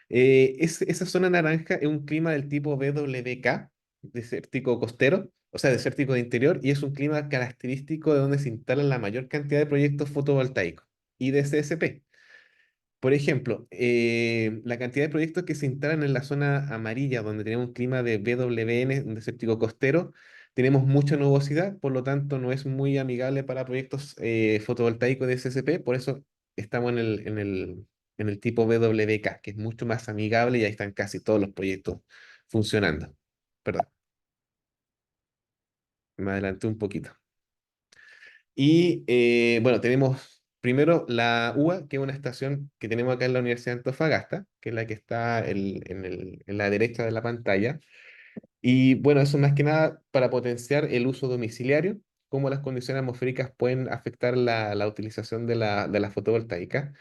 Esa zona naranja es un clima del tipo BWK, desértico costero, o sea, desértico de interior, y es un clima característico de donde se instalan la mayor cantidad de proyectos fotovoltaicos y de CSP. Por ejemplo, la cantidad de proyectos que se instalan en la zona amarilla, donde tenemos un clima de BWN, un desértico costero, tenemos mucha nubosidad, por lo tanto no es muy amigable para proyectos fotovoltaicos de SSP, por eso estamos en el tipo BWK, que es mucho más amigable y ahí están casi todos los proyectos funcionando. Perdón, me adelanté un poquito. Y bueno, tenemos primero la UA, que es una estación que tenemos acá en la Universidad de Antofagasta, que es la que está en la derecha de la pantalla. Y bueno, eso más que nada para potenciar el uso domiciliario, cómo las condiciones atmosféricas pueden afectar la utilización de la fotovoltaica.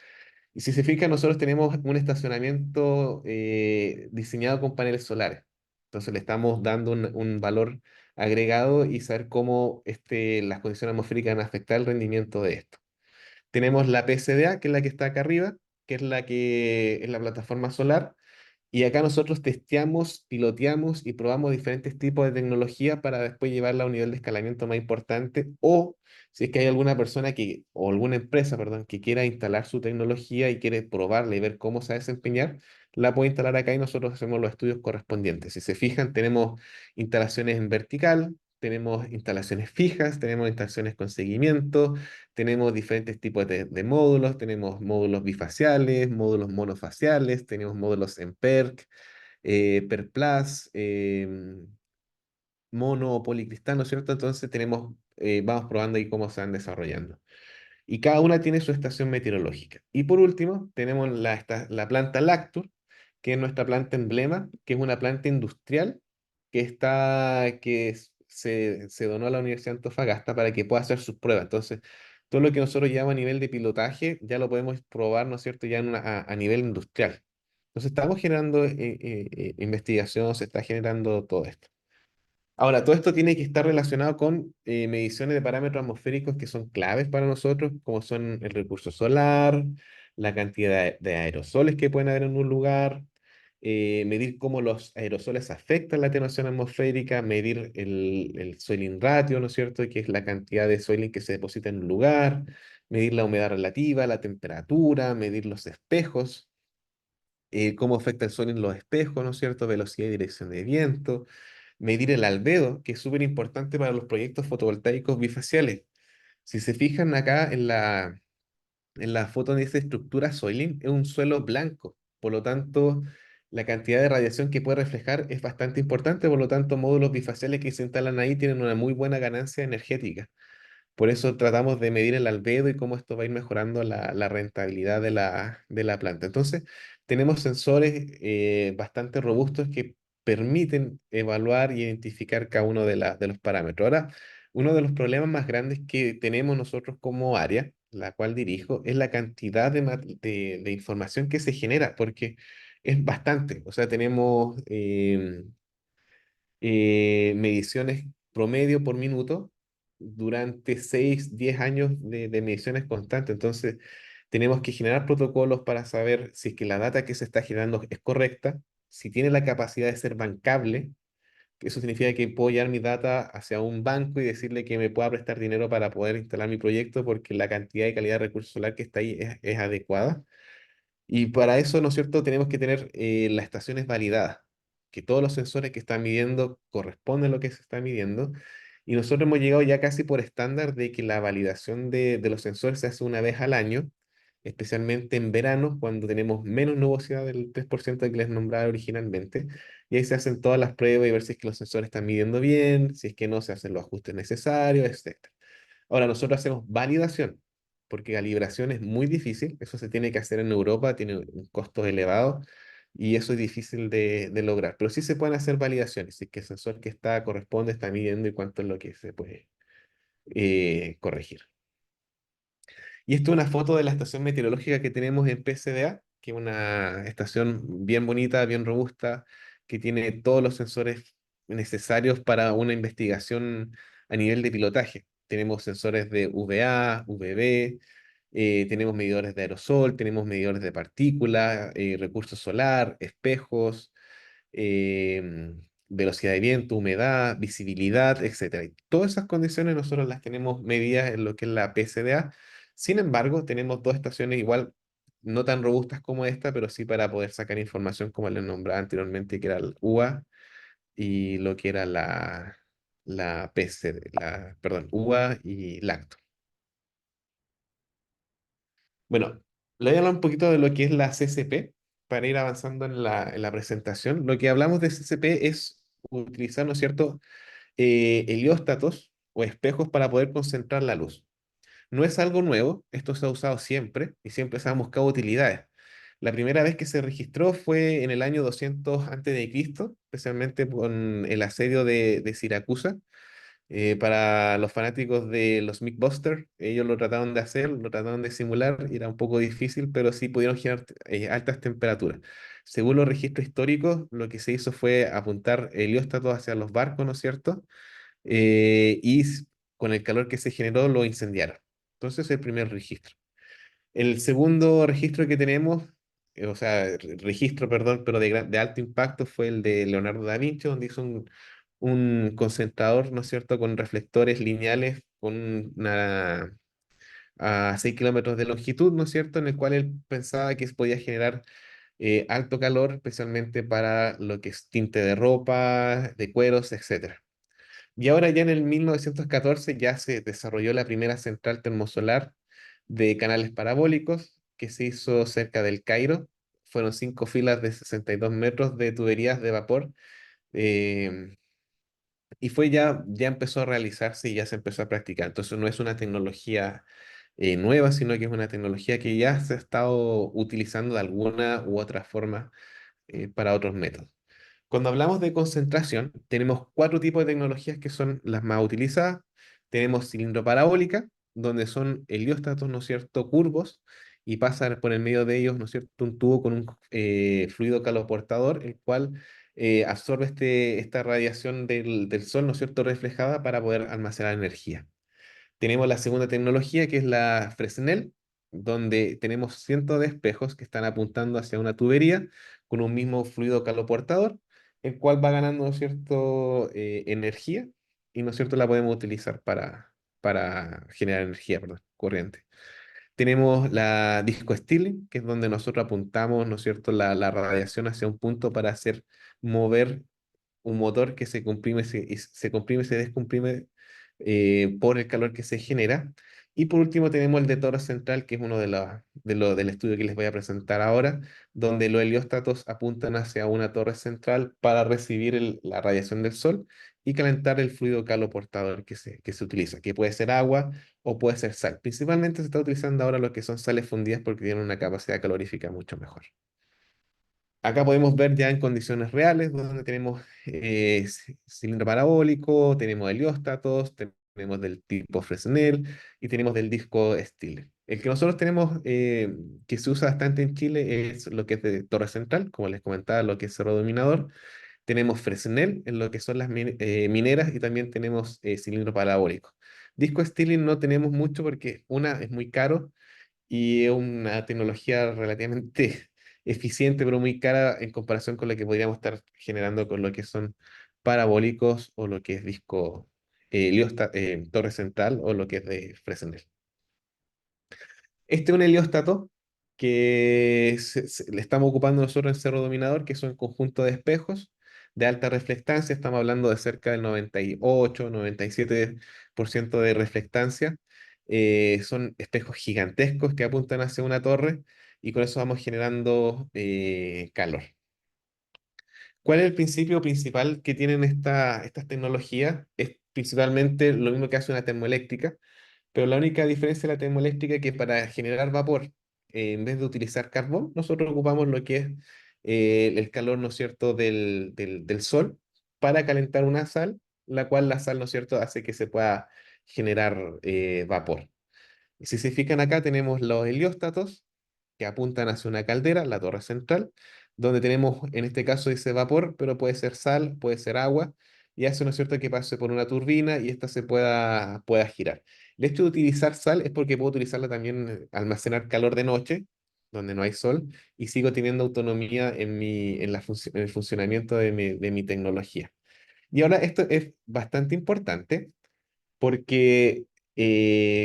Y si se fija, nosotros tenemos un estacionamiento diseñado con paneles solares. Entonces le estamos dando un valor agregado y saber cómo las condiciones atmosféricas van a afectar el rendimiento de esto. Tenemos la PSDA, que es la que está acá arriba, que es la que es la plataforma solar, y acá nosotros testeamos, piloteamos y probamos diferentes tipos de tecnología para después llevarla a un nivel de escalamiento más importante. O si es que hay alguna persona o alguna empresa, perdón, que quiera instalar su tecnología y quiere probarla y ver cómo se va a desempeñar, la puede instalar acá y nosotros hacemos los estudios correspondientes. Si se fijan, tenemos instalaciones en vertical, tenemos instalaciones fijas, tenemos instalaciones con seguimiento, tenemos diferentes tipos de módulos, tenemos módulos bifaciales, módulos monofaciales, tenemos módulos en PERC, PERC+, mono o policristal, ¿no es cierto? Entonces vamos probando ahí cómo se van desarrollando. Y cada una tiene su estación meteorológica. Y por último, tenemos la planta Lactur, que es nuestra planta emblema, que es una planta industrial se donó a la Universidad de Antofagasta para que pueda hacer sus pruebas. Entonces, todo lo que nosotros llevamos a nivel de pilotaje ya lo podemos probar, ¿no es cierto?, ya a nivel industrial. Entonces, estamos generando investigación, se está generando todo esto. Ahora, todo esto tiene que estar relacionado con mediciones de parámetros atmosféricos que son claves para nosotros, como son el recurso solar, la cantidad de aerosoles que pueden haber en un lugar, medir cómo los aerosoles afectan la atenuación atmosférica, medir el soiling ratio, ¿no es cierto?, que es la cantidad de soiling que se deposita en un lugar, medir la humedad relativa, la temperatura, medir los espejos. cómo afecta el sol en los espejos, ¿no es cierto? Velocidad y dirección de viento, medir el albedo, que es súper importante para los proyectos fotovoltaicos bifaciales. Si se fijan acá en la foto de esta estructura Soylent, es un suelo blanco, por lo tanto, la cantidad de radiación que puede reflejar es bastante importante, por lo tanto, módulos bifaciales que se instalan ahí tienen una muy buena ganancia energética. Por eso tratamos de medir el albedo y cómo esto va a ir mejorando la rentabilidad de la planta. Entonces, tenemos sensores bastante robustos que permiten evaluar y identificar cada uno de los parámetros. Ahora, uno de los problemas más grandes que tenemos nosotros como área, la cual dirijo, es la cantidad de información que se genera, porque es bastante. O sea, tenemos mediciones promedio por minuto durante 6 10 años de mediciones constantes. Entonces, tenemos que generar protocolos para saber si es que la data que se está generando es correcta, si tiene la capacidad de ser bancable, que eso significa que puedo llevar mi data hacia un banco y decirle que me pueda prestar dinero para poder instalar mi proyecto porque la cantidad y calidad de recursos solar que está ahí es adecuada. Y para eso, ¿no es cierto?, tenemos que tener las estaciones validadas, que todos los sensores que están midiendo corresponden a lo que se está midiendo. Y nosotros hemos llegado ya casi por estándar de que la validación de los sensores se hace una vez al año, especialmente en verano, cuando tenemos menos nubosidad del 3% que les nombraba originalmente. Y ahí se hacen todas las pruebas y ver si es que los sensores están midiendo bien, si es que no se hacen los ajustes necesarios, etc. Ahora, nosotros hacemos validación, porque calibración es muy difícil, eso se tiene que hacer en Europa, tiene un costo elevado y eso es difícil de lograr. Pero sí se pueden hacer validaciones, si es que el sensor que está corresponde, está midiendo y cuánto es lo que se puede corregir. Y esto es una foto de la estación meteorológica que tenemos en PCDA, que es una estación bien bonita, bien robusta, que tiene todos los sensores necesarios para una investigación a nivel de pilotaje. Tenemos sensores de VA, VB, tenemos medidores de aerosol, tenemos medidores de partículas, recurso solar, espejos, velocidad de viento, humedad, visibilidad, etcétera. Y todas esas condiciones nosotros las tenemos medidas en lo que es la PSDA. Sin embargo, tenemos dos estaciones igual, no tan robustas como esta, pero sí para poder sacar información como les nombraba anteriormente, que era el UA y lo que era la PCD, perdón, UA y lacto. Bueno, le voy a hablar un poquito de lo que es la CCP para ir avanzando en en la presentación. Lo que hablamos de CCP es utilizar, ¿no es cierto?, helióstatos o espejos para poder concentrar la luz. No es algo nuevo, esto se ha usado siempre y siempre se han buscado utilidades. La primera vez que se registró fue en el año 200 antes de Cristo, especialmente con el asedio de Siracusa. Para los fanáticos de los Mythbusters, ellos lo trataron de hacer, lo trataron de simular, y era un poco difícil, pero sí pudieron generar altas temperaturas. Según los registros históricos, lo que se hizo fue apuntar helióstatos hacia los barcos, ¿no es cierto? Con el calor que se generó lo incendiaron. Entonces, el primer registro. El segundo registro que tenemos, o sea, registro, perdón, pero de alto impacto fue el de Leonardo da Vinci, donde hizo un concentrador, ¿no es cierto?, con reflectores lineales con a 6 kilómetros de longitud, ¿no es cierto?, en el cual él pensaba que podía generar alto calor, especialmente para lo que es tinte de ropa, de cueros, etcétera. Y ahora ya en el 1914 ya se desarrolló la primera central termosolar de canales parabólicos que se hizo cerca del Cairo. Fueron 5 filas de 62 metros de tuberías de vapor. eh, y fue ya empezó a realizarse y ya se empezó a practicar. Entonces no es una tecnología nueva, sino que es una tecnología que ya se ha estado utilizando de alguna u otra forma para otros métodos. Cuando hablamos de concentración, tenemos cuatro tipos de tecnologías que son las más utilizadas. Tenemos cilindro parabólica, donde son helióstatos, ¿no es cierto?, curvos, y pasan por el medio de ellos, ¿no es cierto?, un tubo con un fluido caloportador, el cual absorbe esta radiación del sol, ¿no es cierto?, reflejada para poder almacenar energía. Tenemos la segunda tecnología, que es la Fresnel, donde tenemos cientos de espejos que están apuntando hacia una tubería con un mismo fluido caloportador, el cual va ganando, ¿no es cierto?, energía y, ¿no es cierto?, la podemos utilizar para generar energía, perdón, corriente. Tenemos la disco stealing, que es donde nosotros apuntamos, ¿no es cierto?, la radiación hacia un punto para hacer mover un motor que se comprime, se comprime, se descomprime por el calor que se genera. Y por último tenemos el de torre central, que es uno del estudio que les voy a presentar ahora, donde los helióstatos apuntan hacia una torre central para recibir la radiación del sol y calentar el fluido caloportador que se utiliza, que puede ser agua o puede ser sal. Principalmente se está utilizando ahora lo que son sales fundidas porque tienen una capacidad calorífica mucho mejor. Acá podemos ver ya en condiciones reales, donde tenemos cilindro parabólico, tenemos helióstatos, tenemos del tipo Fresnel y tenemos del disco Stiller. El que nosotros tenemos, que se usa bastante en Chile, es lo que es de torre central, como les comentaba, lo que es cerro dominador. Tenemos Fresnel en lo que son las mineras y también tenemos cilindro parabólico. Disco Stirling no tenemos mucho porque una es muy caro y es una tecnología relativamente eficiente, pero muy cara en comparación con lo que podríamos estar generando con lo que son parabólicos o lo que es disco torre central o lo que es de Fresnel. Este es un helióstato que le estamos ocupando nosotros en Cerro Dominador, que son conjuntos de espejos de alta reflectancia. Estamos hablando de cerca del 98, 97% de reflectancia. Son espejos gigantescos que apuntan hacia una torre y con eso vamos generando calor. ¿Cuál es el principio principal que tienen estas tecnologías? Es principalmente lo mismo que hace una termoeléctrica, pero la única diferencia de la termoeléctrica es que para generar vapor, en vez de utilizar carbón, nosotros ocupamos lo que es el calor, ¿no es cierto?, del sol para calentar una sal, la cual la sal, ¿no es cierto?, hace que se pueda generar vapor. Si se fijan acá, tenemos los helióstatos que apuntan hacia una caldera, la torre central, donde tenemos, en este caso, ese vapor, pero puede ser sal, puede ser agua, y hace, ¿no es cierto?, que pase por una turbina y esta pueda girar. El hecho de utilizar sal es porque puedo utilizarla también, almacenar calor de noche, donde no hay sol, y sigo teniendo autonomía en el funcionamiento de mi tecnología. Y ahora esto es bastante importante porque,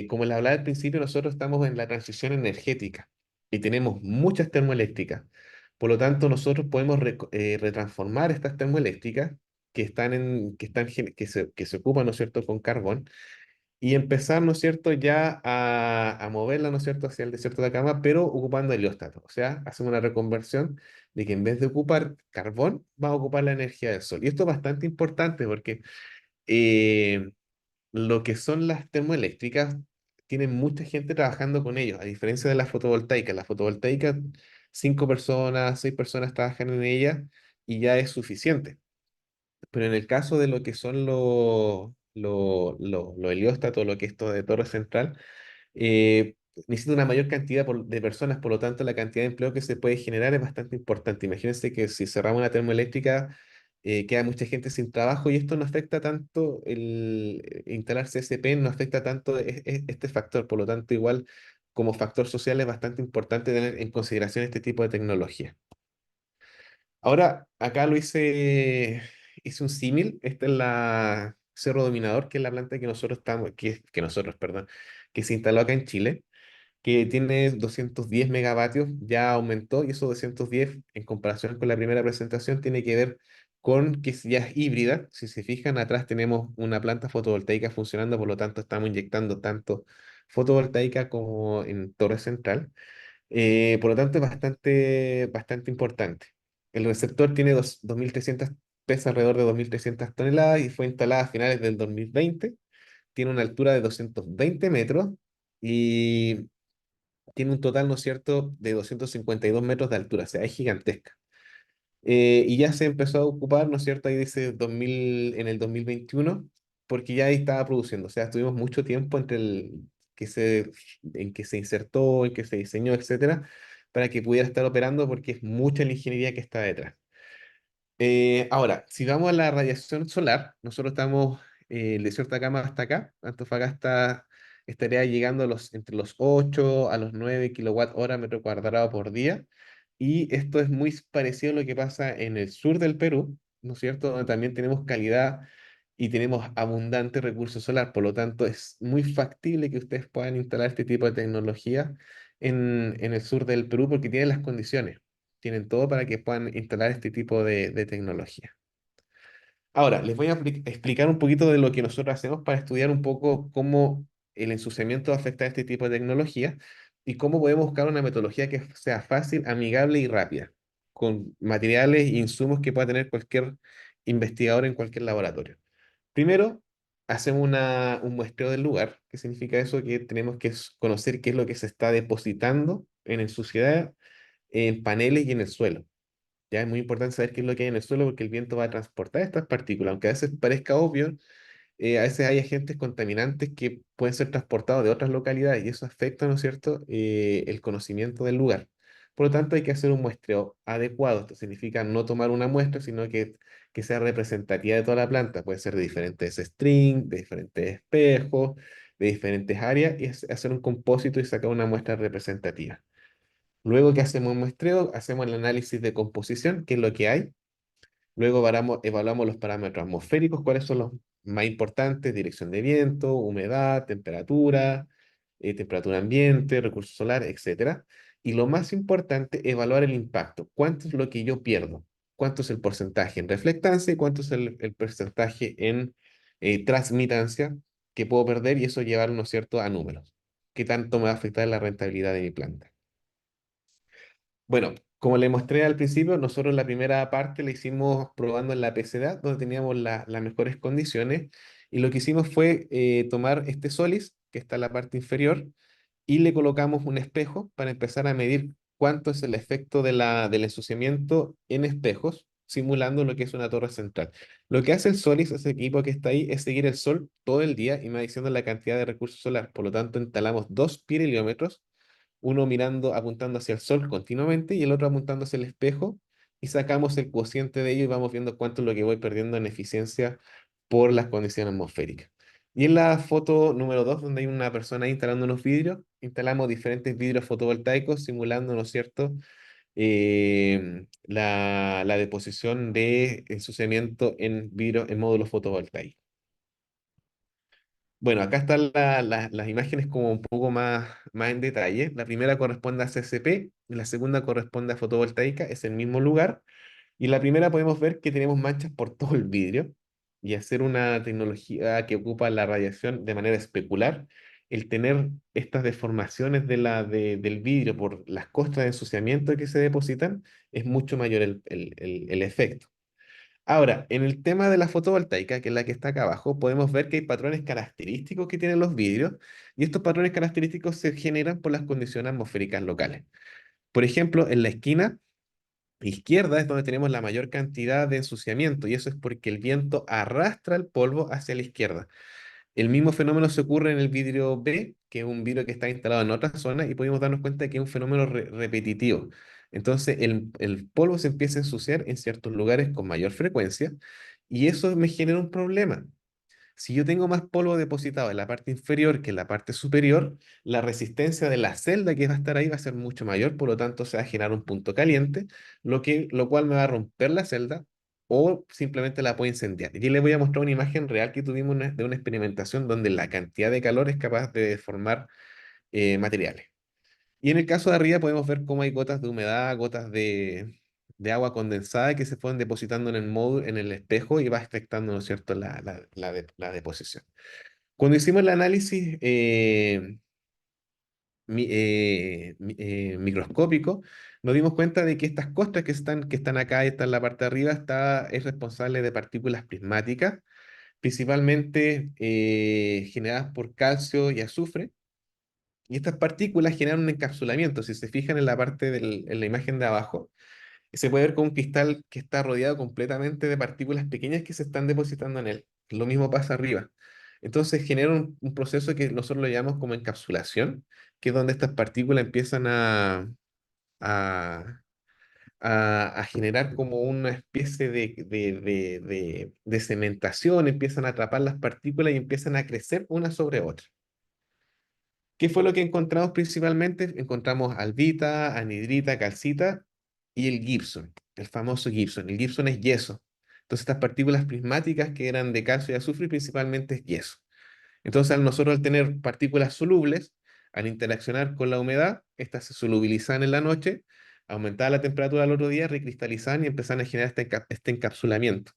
como les hablaba al principio, nosotros estamos en la transición energética y tenemos muchas termoeléctricas. Por lo tanto, nosotros podemos retransformar estas termoeléctricas que se ocupan, ¿no es cierto?, con carbón y empezar, ¿no es cierto?, ya a moverla, ¿no es cierto?, hacia el desierto de Atacama, pero ocupando helióstatos. O sea, hacemos una reconversión de que en vez de ocupar carbón, va a ocupar la energía del sol. Y esto es bastante importante porque eh, lo que son las termoeléctricas, tienen mucha gente trabajando con ellos, a diferencia de las fotovoltaicas. Las fotovoltaicas, 5 personas, 6 personas trabajan en ellas y ya es suficiente. Pero en el caso de lo que son los helióstatos, lo que es esto de torre central, necesita una mayor cantidad de personas, por lo tanto la cantidad de empleo que se puede generar es bastante importante. Imagínense que si cerramos una termoeléctrica, queda mucha gente sin trabajo y esto no afecta tanto instalar CSP, no afecta tanto este factor, por lo tanto igual como factor social es bastante importante tener en consideración este tipo de tecnología. Ahora, acá hice un símil. Esta es la Cerro Dominador, que es la planta que nosotros estamos, que nosotros, perdón, que se instaló acá en Chile, que tiene 210 megavatios, ya aumentó, y esos 210, en comparación con la primera presentación, tiene que ver con que ya es híbrida. Si se fijan, atrás tenemos una planta fotovoltaica funcionando, por lo tanto estamos inyectando tanto fotovoltaica como en torre central. Por lo tanto, es bastante, bastante importante. El receptor tiene 2.300, pesa alrededor de 2.300 toneladas y fue instalada a finales del 2020. Tiene una altura de 220 metros y tiene un total, ¿no es cierto?, de 252 metros de altura, o sea, es gigantesca. Y ya se empezó a ocupar, ¿no es cierto? Ahí dice 2000, en el 2021, porque ya ahí estaba produciendo. O sea, estuvimos mucho tiempo en que se insertó, en que se diseñó, etcétera, para que pudiera estar operando, porque es mucha la ingeniería que está detrás. Ahora, si vamos a la radiación solar, nosotros estamos, el desierto de Atacama hasta acá, Antofagasta estaría llegando entre los 8 a los 9 kilowatt hora metro cuadrado por día, y esto es muy parecido a lo que pasa en el sur del Perú, ¿no es cierto?, donde también tenemos calidad y tenemos abundante recurso solar. Por lo tanto, es muy factible que ustedes puedan instalar este tipo de tecnología en el sur del Perú porque tienen las condiciones, tienen todo para que puedan instalar este tipo de tecnología. Ahora, les voy a explicar un poquito de lo que nosotros hacemos para estudiar un poco cómo el ensuciamiento afecta a este tipo de tecnología y cómo podemos buscar una metodología que sea fácil, amigable y rápida, con materiales e insumos que pueda tener cualquier investigador en cualquier laboratorio. Primero, hacemos un muestreo del lugar. ¿Qué significa eso? Que tenemos que conocer qué es lo que se está depositando en suciedad, en paneles y en el suelo. Ya es muy importante saber qué es lo que hay en el suelo porque el viento va a transportar estas partículas. Aunque a veces parezca obvio, a veces hay agentes contaminantes que pueden ser transportados de otras localidades y eso afecta, ¿no es cierto?, el conocimiento del lugar. Por lo tanto, hay que hacer un muestreo adecuado. Esto significa no tomar una muestra, sino que sea representativa de toda la planta. Puede ser de diferentes strings, de diferentes espejos, de diferentes áreas y hacer un compósito y sacar una muestra representativa. Luego que hacemos un muestreo, hacemos el análisis de composición, qué es lo que hay. Luego evaluamos los parámetros atmosféricos, cuáles son los más importantes: dirección de viento, humedad, temperatura, temperatura ambiente, recursos solares, etcétera. Y lo más importante, evaluar el impacto. ¿Cuánto es lo que yo pierdo? ¿Cuánto es el porcentaje en reflectancia y cuánto es el porcentaje en transmitancia que puedo perder? Y eso llevarlo, ¿no es cierto?, a números. ¿Qué tanto me va a afectar la rentabilidad de mi planta? Bueno, como le mostré al principio, nosotros la primera parte la hicimos probando en la PCDA, donde teníamos las mejores condiciones, y lo que hicimos fue tomar este Solis, que está en la parte inferior, y le colocamos un espejo para empezar a medir cuánto es el efecto del ensuciamiento en espejos, simulando lo que es una torre central. Lo que hace el Solis, ese equipo que está ahí, es seguir el sol todo el día y me va diciendo la cantidad de recursos solar. Por lo tanto, instalamos dos pirheliómetros, uno mirando, apuntando hacia el sol continuamente y el otro apuntando hacia el espejo, y sacamos el cociente de ello y vamos viendo cuánto es lo que voy perdiendo en eficiencia por las condiciones atmosféricas. Y en la foto número 2, donde hay una persona ahí instalando unos vidrios, instalamos diferentes vidrios fotovoltaicos simulando, ¿no es cierto?, la deposición de ensuciamiento en vidrio en módulos fotovoltaicos. Bueno, acá están las imágenes como un poco más en detalle. La primera corresponde a CCP, la segunda corresponde a fotovoltaica, es el mismo lugar. Y en la primera podemos ver que tenemos manchas por todo el vidrio y hacer una tecnología que ocupa la radiación de manera especular. El tener estas deformaciones del vidrio por las costras de ensuciamiento que se depositan es mucho mayor el efecto. Ahora, en el tema de la fotovoltaica, que es la que está acá abajo, podemos ver que hay patrones característicos que tienen los vidrios y estos patrones característicos se generan por las condiciones atmosféricas locales. Por ejemplo, en la esquina izquierda es donde tenemos la mayor cantidad de ensuciamiento y eso es porque el viento arrastra el polvo hacia la izquierda. El mismo fenómeno se ocurre en el vidrio B, que es un vidrio que está instalado en otra zona, y podemos darnos cuenta que es un fenómeno repetitivo. Entonces, el polvo se empieza a ensuciar en ciertos lugares con mayor frecuencia, y eso me genera un problema. Si yo tengo más polvo depositado en la parte inferior que en la parte superior, la resistencia de la celda que va a estar ahí va a ser mucho mayor, por lo tanto se va a generar un punto caliente, lo cual me va a romper la celda o simplemente la puede incendiar. Y les voy a mostrar una imagen real que tuvimos de una experimentación donde la cantidad de calor es capaz de deformar materiales. Y en el caso de arriba podemos ver cómo hay gotas de humedad, gotas de agua condensada que se fueron depositando en el módulo, en el espejo y va afectando, ¿no es cierto?, la deposición. Cuando hicimos el análisis microscópico, nos dimos cuenta de que estas costras que están acá, esta en la parte de arriba, es responsable de partículas prismáticas, principalmente generadas por calcio y azufre. Y estas partículas generan un encapsulamiento. Si se fijan en en la imagen de abajo, se puede ver con un cristal que está rodeado completamente de partículas pequeñas que se están depositando en él. Lo mismo pasa arriba. Entonces genera un proceso que nosotros lo llamamos como encapsulación, que es donde estas partículas empiezan a, a generar como una especie de cementación, empiezan a atrapar las partículas y empiezan a crecer una sobre otra. ¿Qué fue lo que encontramos principalmente? Encontramos albita, anhidrita, calcita y el Gibson, el famoso Gibson. El Gibson es yeso. Entonces estas partículas prismáticas que eran de calcio y azufre principalmente es yeso. Entonces nosotros al tener partículas solubles, al interaccionar con la humedad, estas se solubilizan en la noche, aumentaba la temperatura al otro día, recristalizan y empezaban a generar este encapsulamiento.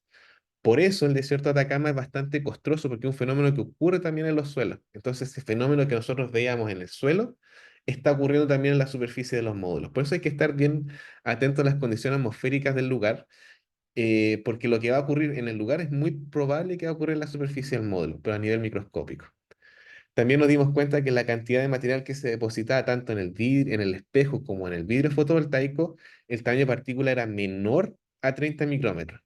Por eso el desierto de Atacama es bastante costroso, porque es un fenómeno que ocurre también en los suelos. Entonces, ese fenómeno que nosotros veíamos en el suelo está ocurriendo también en la superficie de los módulos. Por eso hay que estar bien atento a las condiciones atmosféricas del lugar, porque lo que va a ocurrir en el lugar es muy probable que va a ocurrir en la superficie del módulo, pero a nivel microscópico. También nos dimos cuenta que la cantidad de material que se depositaba tanto en el vidrio, en el espejo como en el vidrio fotovoltaico, el tamaño de partícula era menor a 30 micrómetros.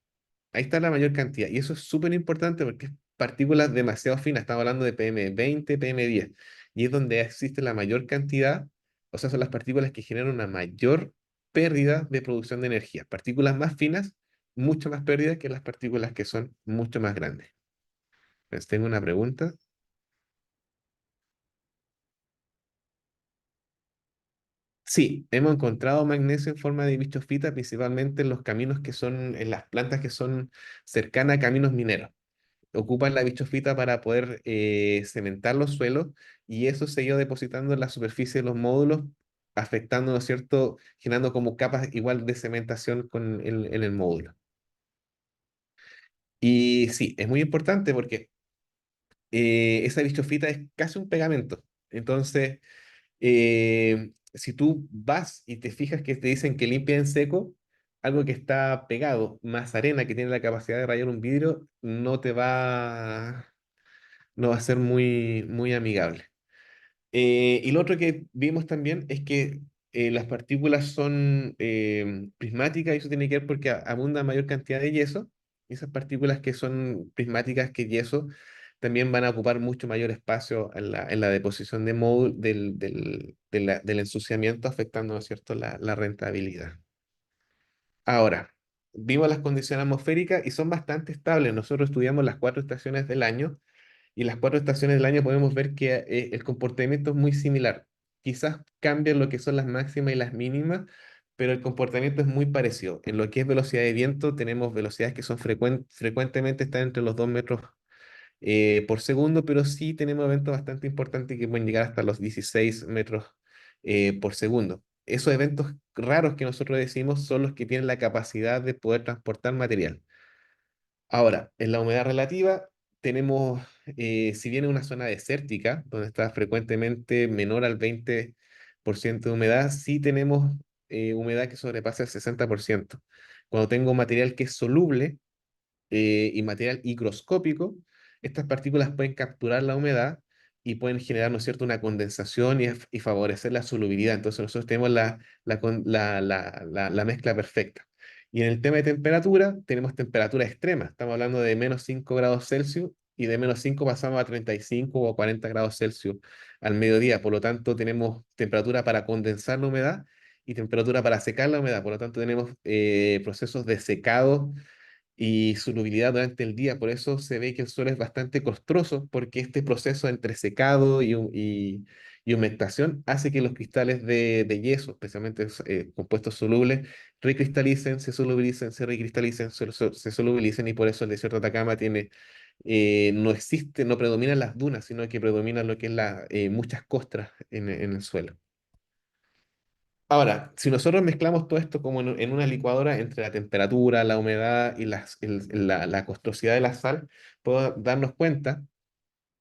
Ahí está la mayor cantidad. Y eso es súper importante porque es partículas demasiado finas. Estamos hablando de PM20, PM10. Y es donde existe la mayor cantidad, o sea, son las partículas que generan una mayor pérdida de producción de energía. Partículas más finas, mucho más pérdida que las partículas que son mucho más grandes. Entonces, tengo una pregunta. Sí, hemos encontrado magnesio en forma de bichofita, principalmente en los caminos que son, en las plantas que son cercanas a caminos mineros. Ocupan la bichofita para poder cementar los suelos y eso se ha ido depositando en la superficie de los módulos, afectando, ¿no es cierto?, generando como capas igual de cementación en el módulo. Y sí, es muy importante porque esa bichofita es casi un pegamento. Entonces, si tú vas y te fijas que te dicen que limpia en seco, algo que está pegado, más arena que tiene la capacidad de rayar un vidrio, no va a ser muy amigable. Y lo otro que vimos también es que las partículas son prismáticas y eso tiene que ver porque abunda mayor cantidad de yeso. Y esas partículas que son prismáticas que yeso también van a ocupar mucho mayor espacio en la deposición de módulo del ensuciamiento, afectando, ¿no es cierto?, la rentabilidad. Ahora, vimos las condiciones atmosféricas y son bastante estables. Nosotros estudiamos las 4 estaciones del año y las 4 estaciones del año podemos ver que el comportamiento es muy similar. Quizás cambian lo que son las máximas y las mínimas, pero el comportamiento es muy parecido. En lo que es velocidad de viento, tenemos velocidades que son frecuentemente están entre los 2 metros por segundo, pero sí tenemos eventos bastante importantes que pueden llegar hasta los 16 metros por segundo. Esos eventos raros que nosotros decimos son los que tienen la capacidad de poder transportar material. Ahora, en la humedad relativa tenemos, si bien en una zona desértica, donde está frecuentemente menor al 20% de humedad, sí tenemos humedad que sobrepasa el 60%. Cuando tengo material que es soluble y material higroscópico, estas partículas pueden capturar la humedad y pueden generar, ¿no es cierto?, una condensación y favorecer la solubilidad. Entonces nosotros tenemos la mezcla perfecta. Y en el tema de temperatura, tenemos temperatura extrema. Estamos hablando de -5 grados Celsius y de -5 pasamos a 35 o 40 grados Celsius al mediodía. Por lo tanto, tenemos temperatura para condensar la humedad y temperatura para secar la humedad. Por lo tanto, tenemos procesos de secado y solubilidad durante el día. Por eso se ve que el suelo es bastante costroso, porque este proceso entre secado y humectación hace que los cristales de yeso, especialmente compuestos solubles, recristalicen, se solubilicen, se recristalicen, se solubilicen, y por eso el desierto de Atacama tiene, no existe, no predominan las dunas, sino que predomina lo que es muchas costras en el suelo. Ahora, si nosotros mezclamos todo esto como en una licuadora entre la temperatura, la humedad y la costosidad de la sal, podemos darnos cuenta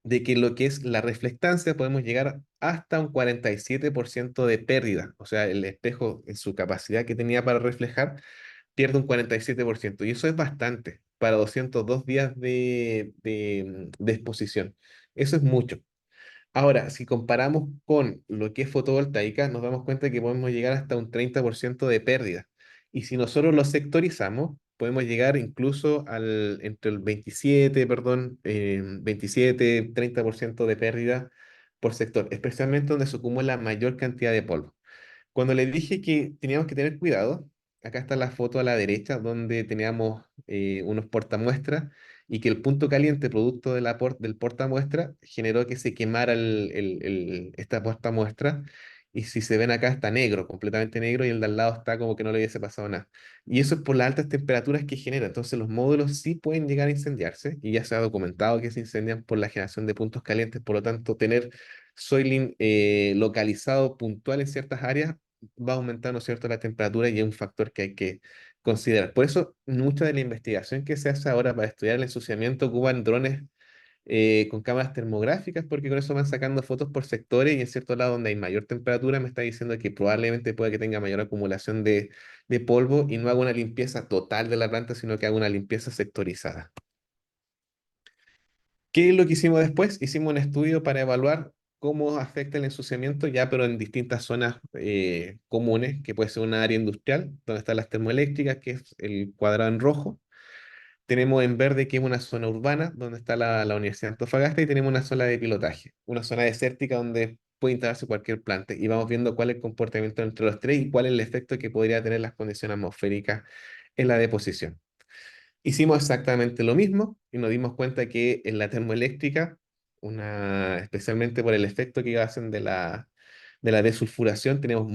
de que lo que es la reflectancia podemos llegar hasta un 47% de pérdida. O sea, el espejo en su capacidad que tenía para reflejar pierde un 47%. Y eso es bastante para 202 días de exposición. Eso es mucho. Ahora, si comparamos con lo que es fotovoltaica, nos damos cuenta que podemos llegar hasta un 30% de pérdida. Y si nosotros lo sectorizamos, podemos llegar incluso entre el 27, perdón, 27, 30% de pérdida por sector, especialmente donde se acumula mayor cantidad de polvo. Cuando les dije que teníamos que tener cuidado, acá está la foto a la derecha donde teníamos unos portamuestras y que el punto caliente producto del portamuestra generó que se quemara esta portamuestra y si se ven acá está negro, completamente negro, y el de al lado está como que no le hubiese pasado nada. Y eso es por las altas temperaturas que genera. Entonces los módulos sí pueden llegar a incendiarse y ya se ha documentado que se incendian por la generación de puntos calientes. Por lo tanto, tener soiling localizado puntual en ciertas áreas va a aumentar, ¿no es cierto?, la temperatura y es un factor que hay que considerar. Por eso, mucha de la investigación que se hace ahora para estudiar el ensuciamiento ocupan drones con cámaras termográficas, porque con eso van sacando fotos por sectores y en cierto lado donde hay mayor temperatura me está diciendo que probablemente pueda que tenga mayor acumulación de polvo y no haga una limpieza total de la planta, sino que haga una limpieza sectorizada. ¿Qué es lo que hicimos después? Hicimos un estudio para evaluar cómo afecta el ensuciamiento ya, pero en distintas zonas comunes, que puede ser una área industrial, donde están las termoeléctricas, que es el cuadrado en rojo. Tenemos en verde, que es una zona urbana, donde está la Universidad de Antofagasta, y tenemos una zona de pilotaje, una zona desértica donde puede instalarse cualquier planta. Y vamos viendo cuál es el comportamiento entre los tres y cuál es el efecto que podría tener las condiciones atmosféricas en la deposición. Hicimos exactamente lo mismo y nos dimos cuenta que en la termoeléctrica, especialmente por el efecto que hacen de la desulfuración, tenemos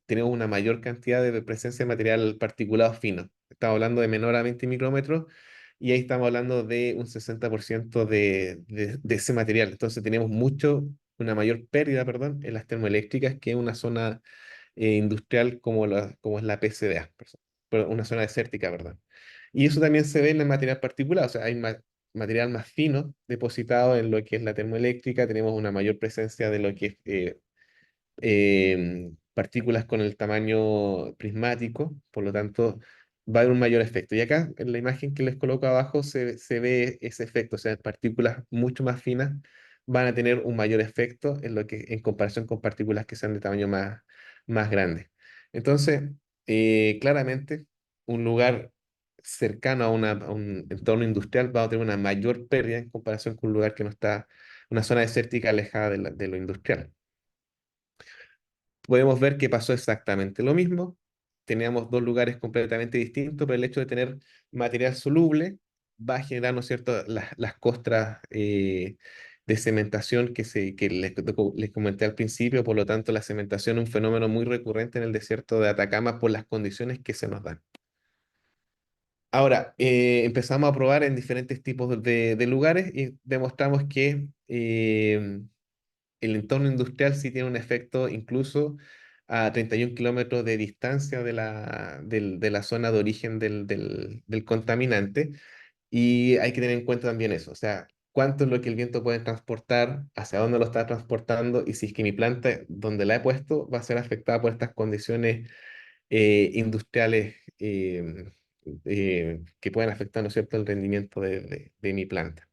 una mayor cantidad de presencia de material particulado fino. Estamos hablando de menor a 20 micrómetros y ahí estamos hablando de un 60% de ese material. Entonces tenemos una mayor pérdida, perdón, en las termoeléctricas que en una zona industrial como es la PCDA, pero una zona desértica, ¿verdad? Y eso también se ve en el material particulado, o sea, hay material más fino depositado en lo que es la termoeléctrica, tenemos una mayor presencia de lo que es partículas con el tamaño prismático, por lo tanto va a haber un mayor efecto. Y acá en la imagen que les coloco abajo se ve ese efecto, o sea, partículas mucho más finas van a tener un mayor efecto en comparación con partículas que sean de tamaño más grande. Entonces, claramente, un lugar cercano a un entorno industrial va a tener una mayor pérdida en comparación con un lugar que no está, una zona desértica alejada de lo industrial. Podemos ver que pasó exactamente lo mismo. Teníamos dos lugares completamente distintos, pero el hecho de tener material soluble va a generar, ¿no es cierto?, las costras de cementación que les comenté al principio. Por lo tanto, la cementación es un fenómeno muy recurrente en el desierto de Atacama por las condiciones que se nos dan. Ahora, empezamos a probar en diferentes tipos de lugares y demostramos que el entorno industrial sí tiene un efecto incluso a 31 kilómetros de distancia de la zona de origen del contaminante. Y hay que tener en cuenta también eso, o sea, cuánto es lo que el viento puede transportar, hacia dónde lo está transportando y si es que mi planta donde la he puesto va a ser afectada por estas condiciones industriales que pueden afectar, ¿no es cierto?, el rendimiento de mi planta.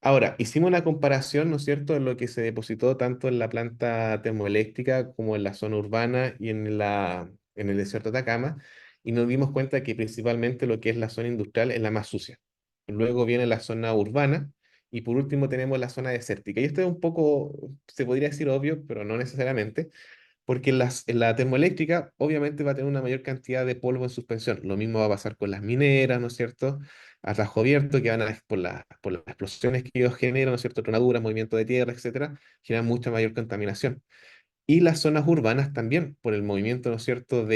Ahora, hicimos una comparación, ¿no es cierto?, en lo que se depositó tanto en la planta termoeléctrica como en la zona urbana y en el desierto de Atacama, y nos dimos cuenta que principalmente lo que es la zona industrial es la más sucia. Luego viene la zona urbana y por último tenemos la zona desértica. Y esto es un poco, se podría decir obvio, pero no necesariamente, porque en la termoeléctrica obviamente va a tener una mayor cantidad de polvo en suspensión. Lo mismo va a pasar con las mineras, ¿no es cierto? A trajo abierto, que van por las explosiones que ellos generan, ¿no es cierto? Tronaduras, movimiento de tierra, etcétera, generan mucha mayor contaminación. Y las zonas urbanas también, por el movimiento, ¿no es cierto?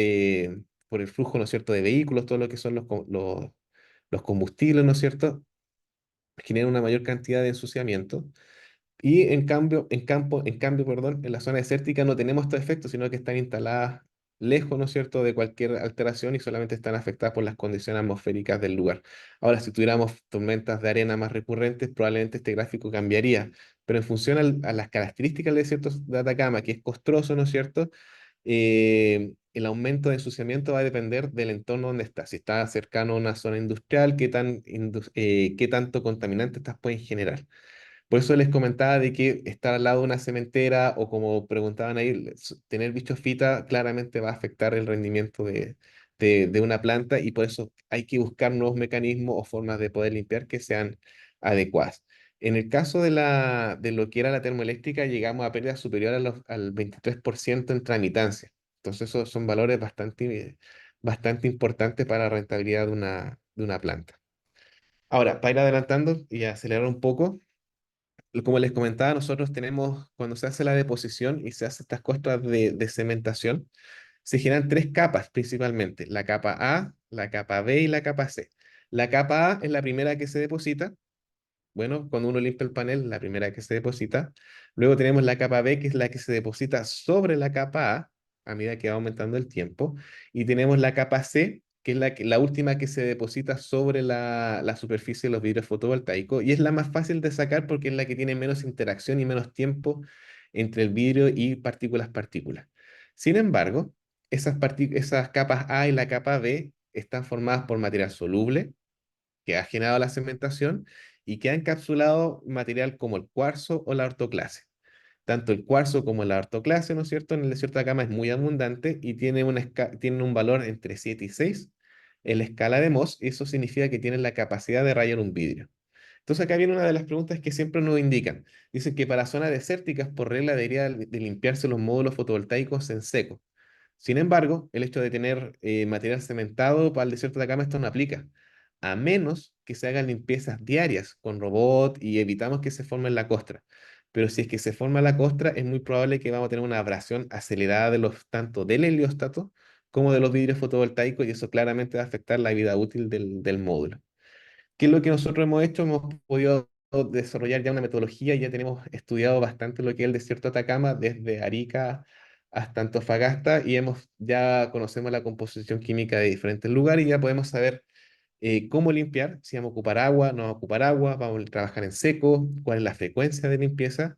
Por el flujo, ¿no es cierto?, de vehículos, todo lo que son los combustibles, ¿no es cierto?, generan una mayor cantidad de ensuciamiento. Y en cambio, perdón, en la zona desértica no tenemos estos efectos, sino que están instaladas lejos, ¿no es cierto?, de cualquier alteración y solamente están afectadas por las condiciones atmosféricas del lugar. Ahora, si tuviéramos tormentas de arena más recurrentes, probablemente este gráfico cambiaría, pero en función a las características del desierto de Atacama, que es costroso, ¿no es cierto?, el aumento de ensuciamiento va a depender del entorno donde está. Si está cercano a una zona industrial, qué tanto contaminante estas pueden generar. Por eso les comentaba de que estar al lado de una cementera o como preguntaban ahí, tener bichos fita claramente va a afectar el rendimiento de una planta y por eso hay que buscar nuevos mecanismos o formas de poder limpiar que sean adecuadas. En el caso de lo que era la termoeléctrica, llegamos a pérdidas superiores al 23% en tramitancia. Entonces, esos son valores bastante importantes para la rentabilidad de una planta. Ahora, para ir adelantando y acelerar un poco, Como les comentaba, nosotros tenemos, cuando se hace la deposición y se hace estas costas de cementación, se generan tres capas principalmente, la capa A, la capa B y la capa C. La capa A es la primera que se deposita. Bueno, cuando uno limpia el panel, la primera que se deposita. Luego tenemos la capa B, que es la que se deposita sobre la capa a medida que va aumentando el tiempo. Y tenemos la capa C, que es la última que se deposita sobre la superficie de los vidrios fotovoltaicos. Y es la más fácil de sacar porque es la que tiene menos interacción y menos tiempo entre el vidrio y partículas. Sin embargo, esas capas A y la capa B están formadas por material soluble que ha generado la cementación y que ha encapsulado material como el cuarzo o la ortoclase. Tanto el cuarzo como la ortoclase, ¿no es cierto?, en el desierto de Atacama es muy abundante y tiene un valor entre 7 y 6 en la escala de Mohs. Eso significa que tienen la capacidad de rayar un vidrio. Entonces acá viene una de las preguntas que siempre nos indican. Dicen que para zonas desérticas, por regla, debería de limpiarse los módulos fotovoltaicos en seco. Sin embargo, el hecho de tener material cementado para el desierto de Atacama esto no aplica, a menos que se hagan limpiezas diarias con robot y evitamos que se forme la costra. Pero si es que se forma la costra, es muy probable que vamos a tener una abrasión acelerada de tanto del helióstato como de los vidrios fotovoltaicos y eso claramente va a afectar la vida útil del módulo. ¿Qué es lo que nosotros hemos hecho? Hemos podido desarrollar ya una metodología, ya tenemos estudiado bastante lo que es el desierto de Atacama, desde Arica hasta Antofagasta, y ya conocemos la composición química de diferentes lugares y ya podemos saber cómo limpiar, si vamos a ocupar agua, no vamos a ocupar agua, vamos a trabajar en seco, cuál es la frecuencia de limpieza,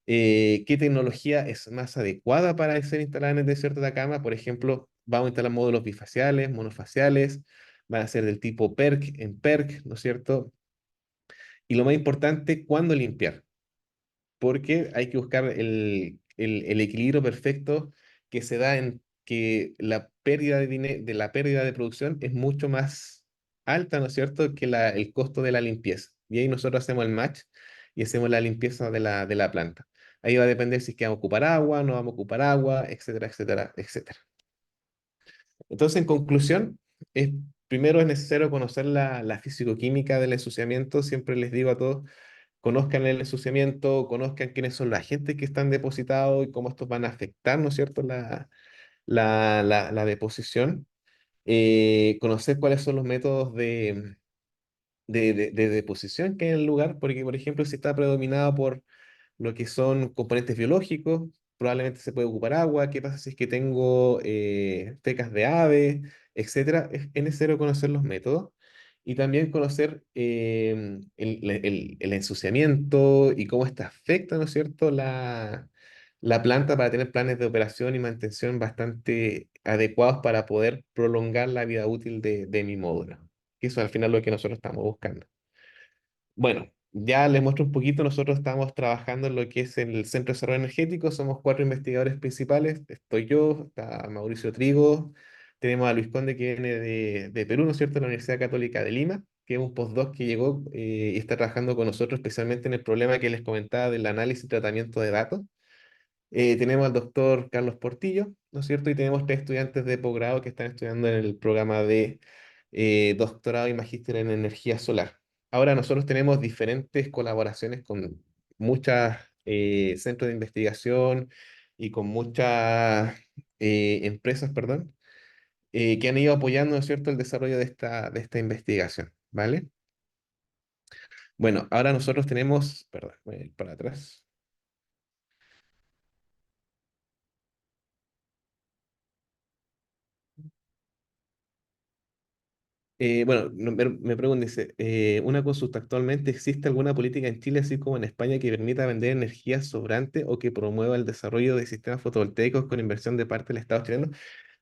qué tecnología es más adecuada para ser instalada en el desierto de Atacama. Por ejemplo, vamos a instalar módulos bifaciales, monofaciales, van a ser del tipo PERC en PERC, ¿no es cierto? Y lo más importante, ¿cuándo limpiar? Porque hay que buscar el equilibrio perfecto que se da en que la pérdida de la pérdida de producción es mucho más alta, ¿no es cierto?, que el costo de la limpieza. Y ahí nosotros hacemos el match y hacemos la limpieza de la planta. Ahí va a depender si es que vamos a ocupar agua, no vamos a ocupar agua, etcétera, etcétera, etcétera. Entonces, en conclusión, primero es necesario conocer la fisicoquímica del ensuciamiento. Siempre les digo a todos, conozcan el ensuciamiento, conozcan quiénes son los agentes que están depositados y cómo estos van a afectar, ¿no es cierto?, la deposición. Conocer cuáles son los métodos de deposición que hay en el lugar, porque, por ejemplo, si está predominado por lo que son componentes biológicos, probablemente se puede ocupar agua. ¿Qué pasa si es que tengo fecas de ave, etcétera? Es necesario conocer los métodos y también conocer el ensuciamiento y cómo esta afecta, ¿no es cierto?, la planta para tener planes de operación y mantención bastante adecuados para poder prolongar la vida útil de mi módulo. Que eso al final es lo que nosotros estamos buscando. Bueno, ya les muestro un poquito, nosotros estamos trabajando en lo que es el Centro de Desarrollo Energético, somos cuatro investigadores principales, estoy yo, está Mauricio Trigo, tenemos a Luis Conde que viene de Perú, ¿no es cierto?, de la Universidad Católica de Lima, que es un postdoc que llegó y está trabajando con nosotros especialmente en el problema que les comentaba del análisis y tratamiento de datos. Tenemos al doctor Carlos Portillo, ¿no es cierto? Y tenemos tres estudiantes de posgrado que están estudiando en el programa de doctorado y magíster en energía solar. Ahora nosotros tenemos diferentes colaboraciones con muchos centros de investigación y con muchas empresas, perdón, que han ido apoyando, ¿no es cierto?, el desarrollo de esta investigación, ¿vale? Bueno, ahora nosotros tenemos, perdón, voy a ir para atrás. Bueno, me pregunto, dice, una consulta, ¿actualmente existe alguna política en Chile, así como en España, que permita vender energía sobrante o que promueva el desarrollo de sistemas fotovoltaicos con inversión de parte del Estado chileno?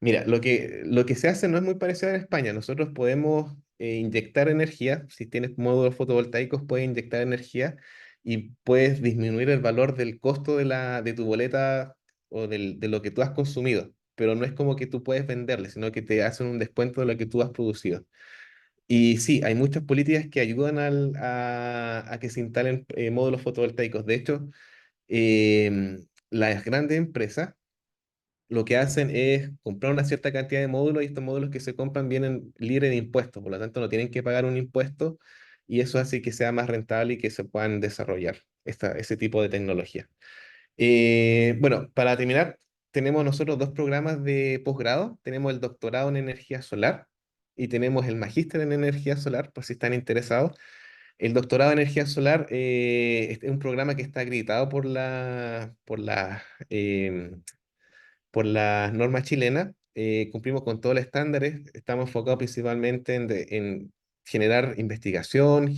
Mira, lo que se hace no es muy parecido en España. Nosotros podemos inyectar energía, si tienes módulos fotovoltaicos, puedes inyectar energía y puedes disminuir el valor del costo de tu boleta o de lo que tú has consumido, pero no es como que tú puedes venderle, sino que te hacen un descuento de lo que tú has producido. Y sí, hay muchas políticas que ayudan a que se instalen módulos fotovoltaicos. De hecho, las grandes empresas lo que hacen es comprar una cierta cantidad de módulos y estos módulos que se compran vienen libres de impuestos, por lo tanto no tienen que pagar un impuesto y eso hace que sea más rentable y que se puedan desarrollar ese tipo de tecnología. Bueno, para terminar, tenemos nosotros dos programas de posgrado. Tenemos el doctorado en energía solar y tenemos el magíster en energía solar, por si están interesados. El doctorado en energía solar es un programa que está acreditado por las normas chilenas. Cumplimos con todos los estándares. Estamos enfocados principalmente en generar investigación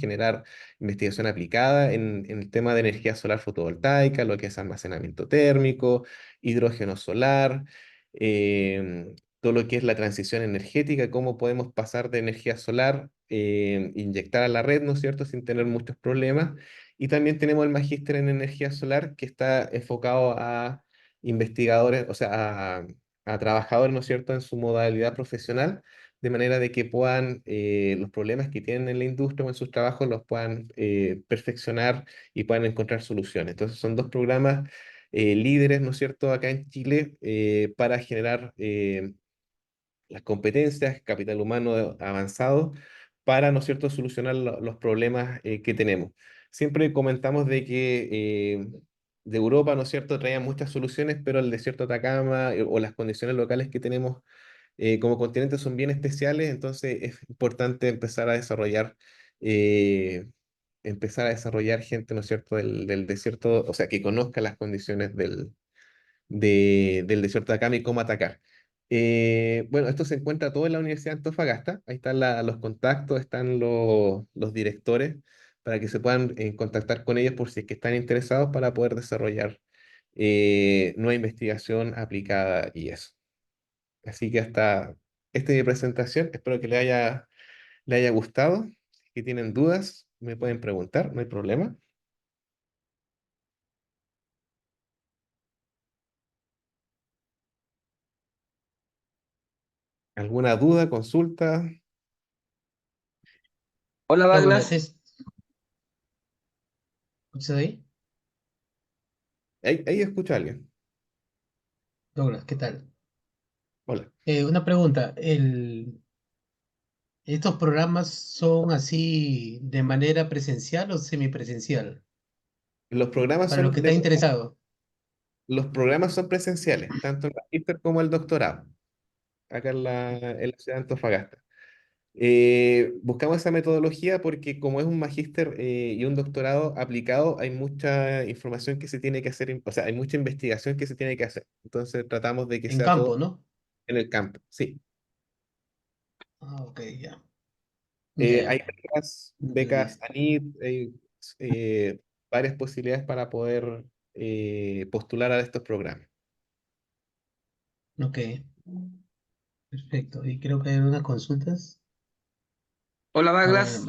aplicada en el tema de energía solar fotovoltaica, lo que es almacenamiento térmico, hidrógeno solar, todo lo que es la transición energética, cómo podemos pasar de energía solar, inyectar a la red, ¿no es cierto?, sin tener muchos problemas. Y también tenemos el magíster en energía solar que está enfocado a investigadores, o sea, a trabajadores, ¿no es cierto?, en su modalidad profesional, de manera de que puedan, los problemas que tienen en la industria o en sus trabajos los puedan perfeccionar y puedan encontrar soluciones. Entonces son dos programas líderes, ¿no es cierto?, acá en Chile para generar las competencias, capital humano avanzado, para, ¿no es cierto?, solucionar los problemas que tenemos. Siempre comentamos de que de Europa, ¿no es cierto?, traían muchas soluciones, pero el desierto de Atacama o las condiciones locales que tenemos como continente son bien especiales, entonces es importante eh, empezar a desarrollar gente, ¿no es cierto?, del desierto, o sea, que conozca las condiciones del desierto de Atacama y cómo atacar. Bueno, esto se encuentra todo en la Universidad de Antofagasta. Ahí están los contactos, están los directores para que se puedan contactar con ellos por si es que están interesados para poder desarrollar nueva investigación aplicada y eso. Así que hasta esta es mi presentación. Espero que le haya gustado. Si tienen dudas, me pueden preguntar, no hay problema. ¿Alguna duda, consulta? Hola Douglas, Douglas, ¿escuchas ahí? Ahí escucha a alguien. Douglas, ¿qué tal? Hola. Una pregunta, ¿estos programas son así de manera presencial o semipresencial? Los programas Para los son que están interesados, los programas son presenciales, tanto el magíster como el doctorado, acá en la ciudad de Antofagasta. Buscamos esa metodología porque como es un magíster y un doctorado aplicado, hay mucha información que se tiene que hacer, o sea, hay mucha investigación que se tiene que hacer. Entonces tratamos de que en sea todo campo, ¿no? en el campo. Sí. Ah, ok, ya. Ya, Hay becas entendido. ANIT, hay varias posibilidades para poder postular a estos programas. Ok, perfecto. Y creo que hay unas consultas. hola Ahora, Douglas,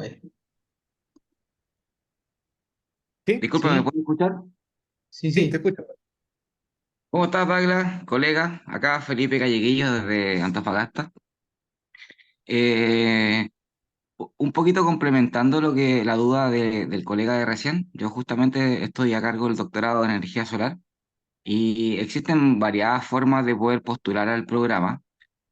¿Sí? disculpa, ¿me sí, puedes escuchar? sí, Sí, te sí. escucho. ¿Cómo estás Douglas, colega? Acá Felipe Calleguillo desde Antofagasta. Eh, un poquito complementando la duda del colega de recién, yo justamente estoy a cargo del doctorado en energía solar y existen variadas formas de poder postular al programa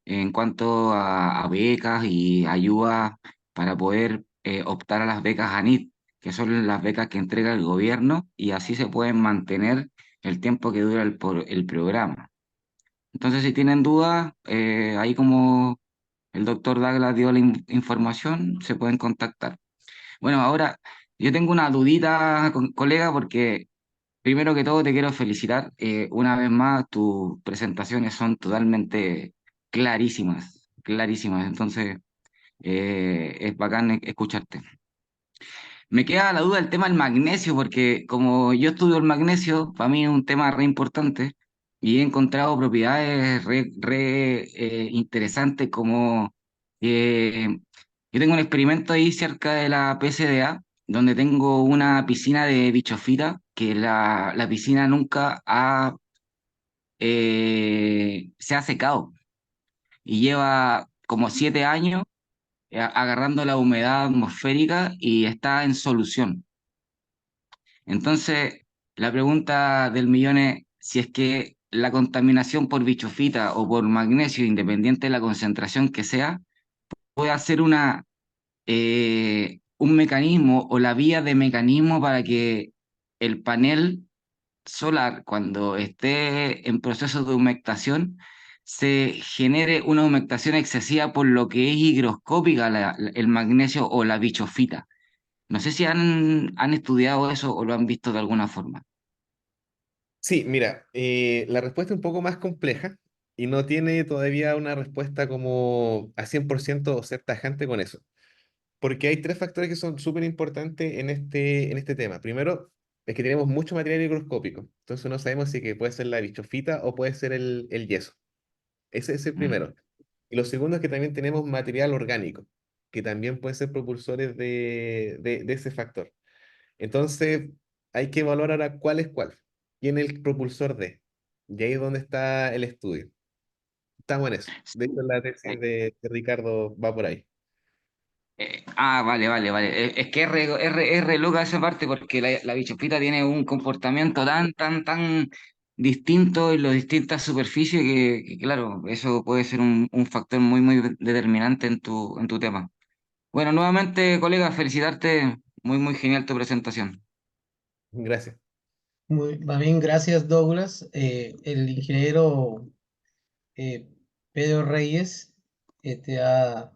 en cuanto a becas y ayudas para poder optar a las becas ANIT, que son las becas que entrega el gobierno y así se pueden mantener el tiempo que dura el programa. Entonces, si tienen dudas, ahí como el doctor Douglas dio la información, se pueden contactar. Bueno, ahora yo tengo una dudita, colega, porque primero que todo te quiero felicitar. Una vez más, tus presentaciones son totalmente clarísimas, clarísimas. Entonces, es bacán escucharte. Me queda la duda del tema del magnesio, porque como yo estudio el magnesio, para mí es un tema re importante y he encontrado propiedades re interesantes como yo tengo un experimento ahí cerca de la PSDA, donde tengo una piscina de bichofita, que la piscina nunca se ha secado y lleva como 7 años agarrando la humedad atmosférica y está en solución. Entonces, la pregunta del millón es si es que la contaminación por bichofita o por magnesio, independiente de la concentración que sea, puede hacer un mecanismo o la vía de mecanismo para que el panel solar, cuando esté en proceso de humectación, se genere una humectación excesiva por lo que es higroscópica el magnesio o la bichofita. No sé si han estudiado eso o lo han visto de alguna forma. Sí, mira, la respuesta es un poco más compleja y no tiene todavía una respuesta como a 100% o ser tajante con eso. Porque hay tres factores que son súper importantes en este tema. Primero, es que tenemos mucho material higroscópico. Entonces no sabemos si que puede ser la bichofita o puede ser el yeso. Ese es el Mm. primero. Y lo segundo es que también tenemos material orgánico, que también pueden ser propulsores de ese factor. Entonces, hay que evaluar ahora cuál es cuál. ¿Quién es el propulsor de? Y ahí es donde está el estudio. Estamos en eso. De hecho, la Eh, tesis de Ricardo va por ahí. vale, vale, vale. Es que es re loca esa parte porque la bichofita tiene un comportamiento tan distinto en las distintas superficies que, claro, eso puede ser un factor muy determinante en tu tema. Bueno, nuevamente, colega, felicitarte. Muy genial tu presentación. Gracias. Más bien, gracias, Douglas. El ingeniero eh, Pedro Reyes te ha,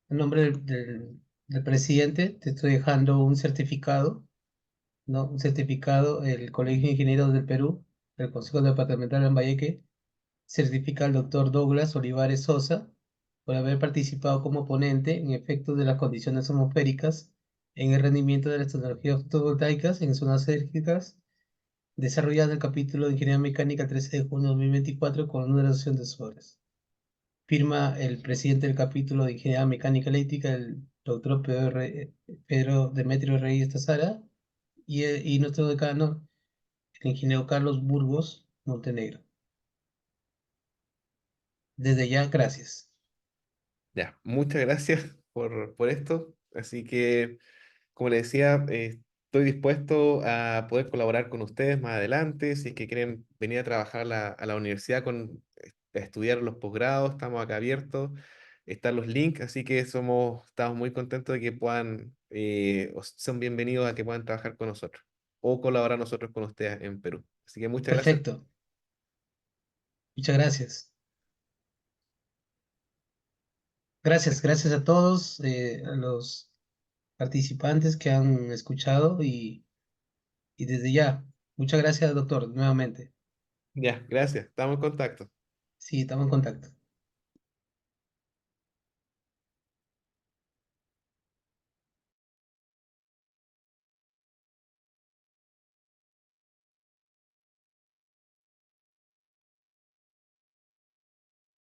en nombre del presidente, te estoy dejando un certificado, ¿no? Un certificado, el Colegio de Ingenieros del Perú, el Consejo Departamental de Lambayeque, certifica al doctor Douglas Olivares Sosa por haber participado como ponente en efectos de las condiciones atmosféricas en el rendimiento de las tecnologías fotovoltaicas en zonas sérgicas, desarrollado en el capítulo de Ingeniería Mecánica 13 de junio de 2024 con una duración de 2 horas. Firma el presidente del capítulo de Ingeniería Mecánica Eléctrica, el doctor Pedro Demetrio Reyes Tazara, y nuestro decano, el ingeniero Carlos Burgos Montenegro. Desde ya, gracias. Ya, muchas gracias por esto. Así que, como les decía, estoy dispuesto a poder colaborar con ustedes más adelante. Si es que quieren venir a trabajar a la universidad a estudiar los posgrados, estamos acá abiertos. Están los links, así que estamos muy contentos de que puedan, son bienvenidos a que puedan trabajar con nosotros o colaborar nosotros con ustedes en Perú. Así que muchas gracias. Perfecto. Muchas gracias. Gracias a todos, a los participantes que han escuchado y desde ya, muchas gracias, doctor, nuevamente. Ya, gracias. Estamos en contacto. Sí, estamos en contacto.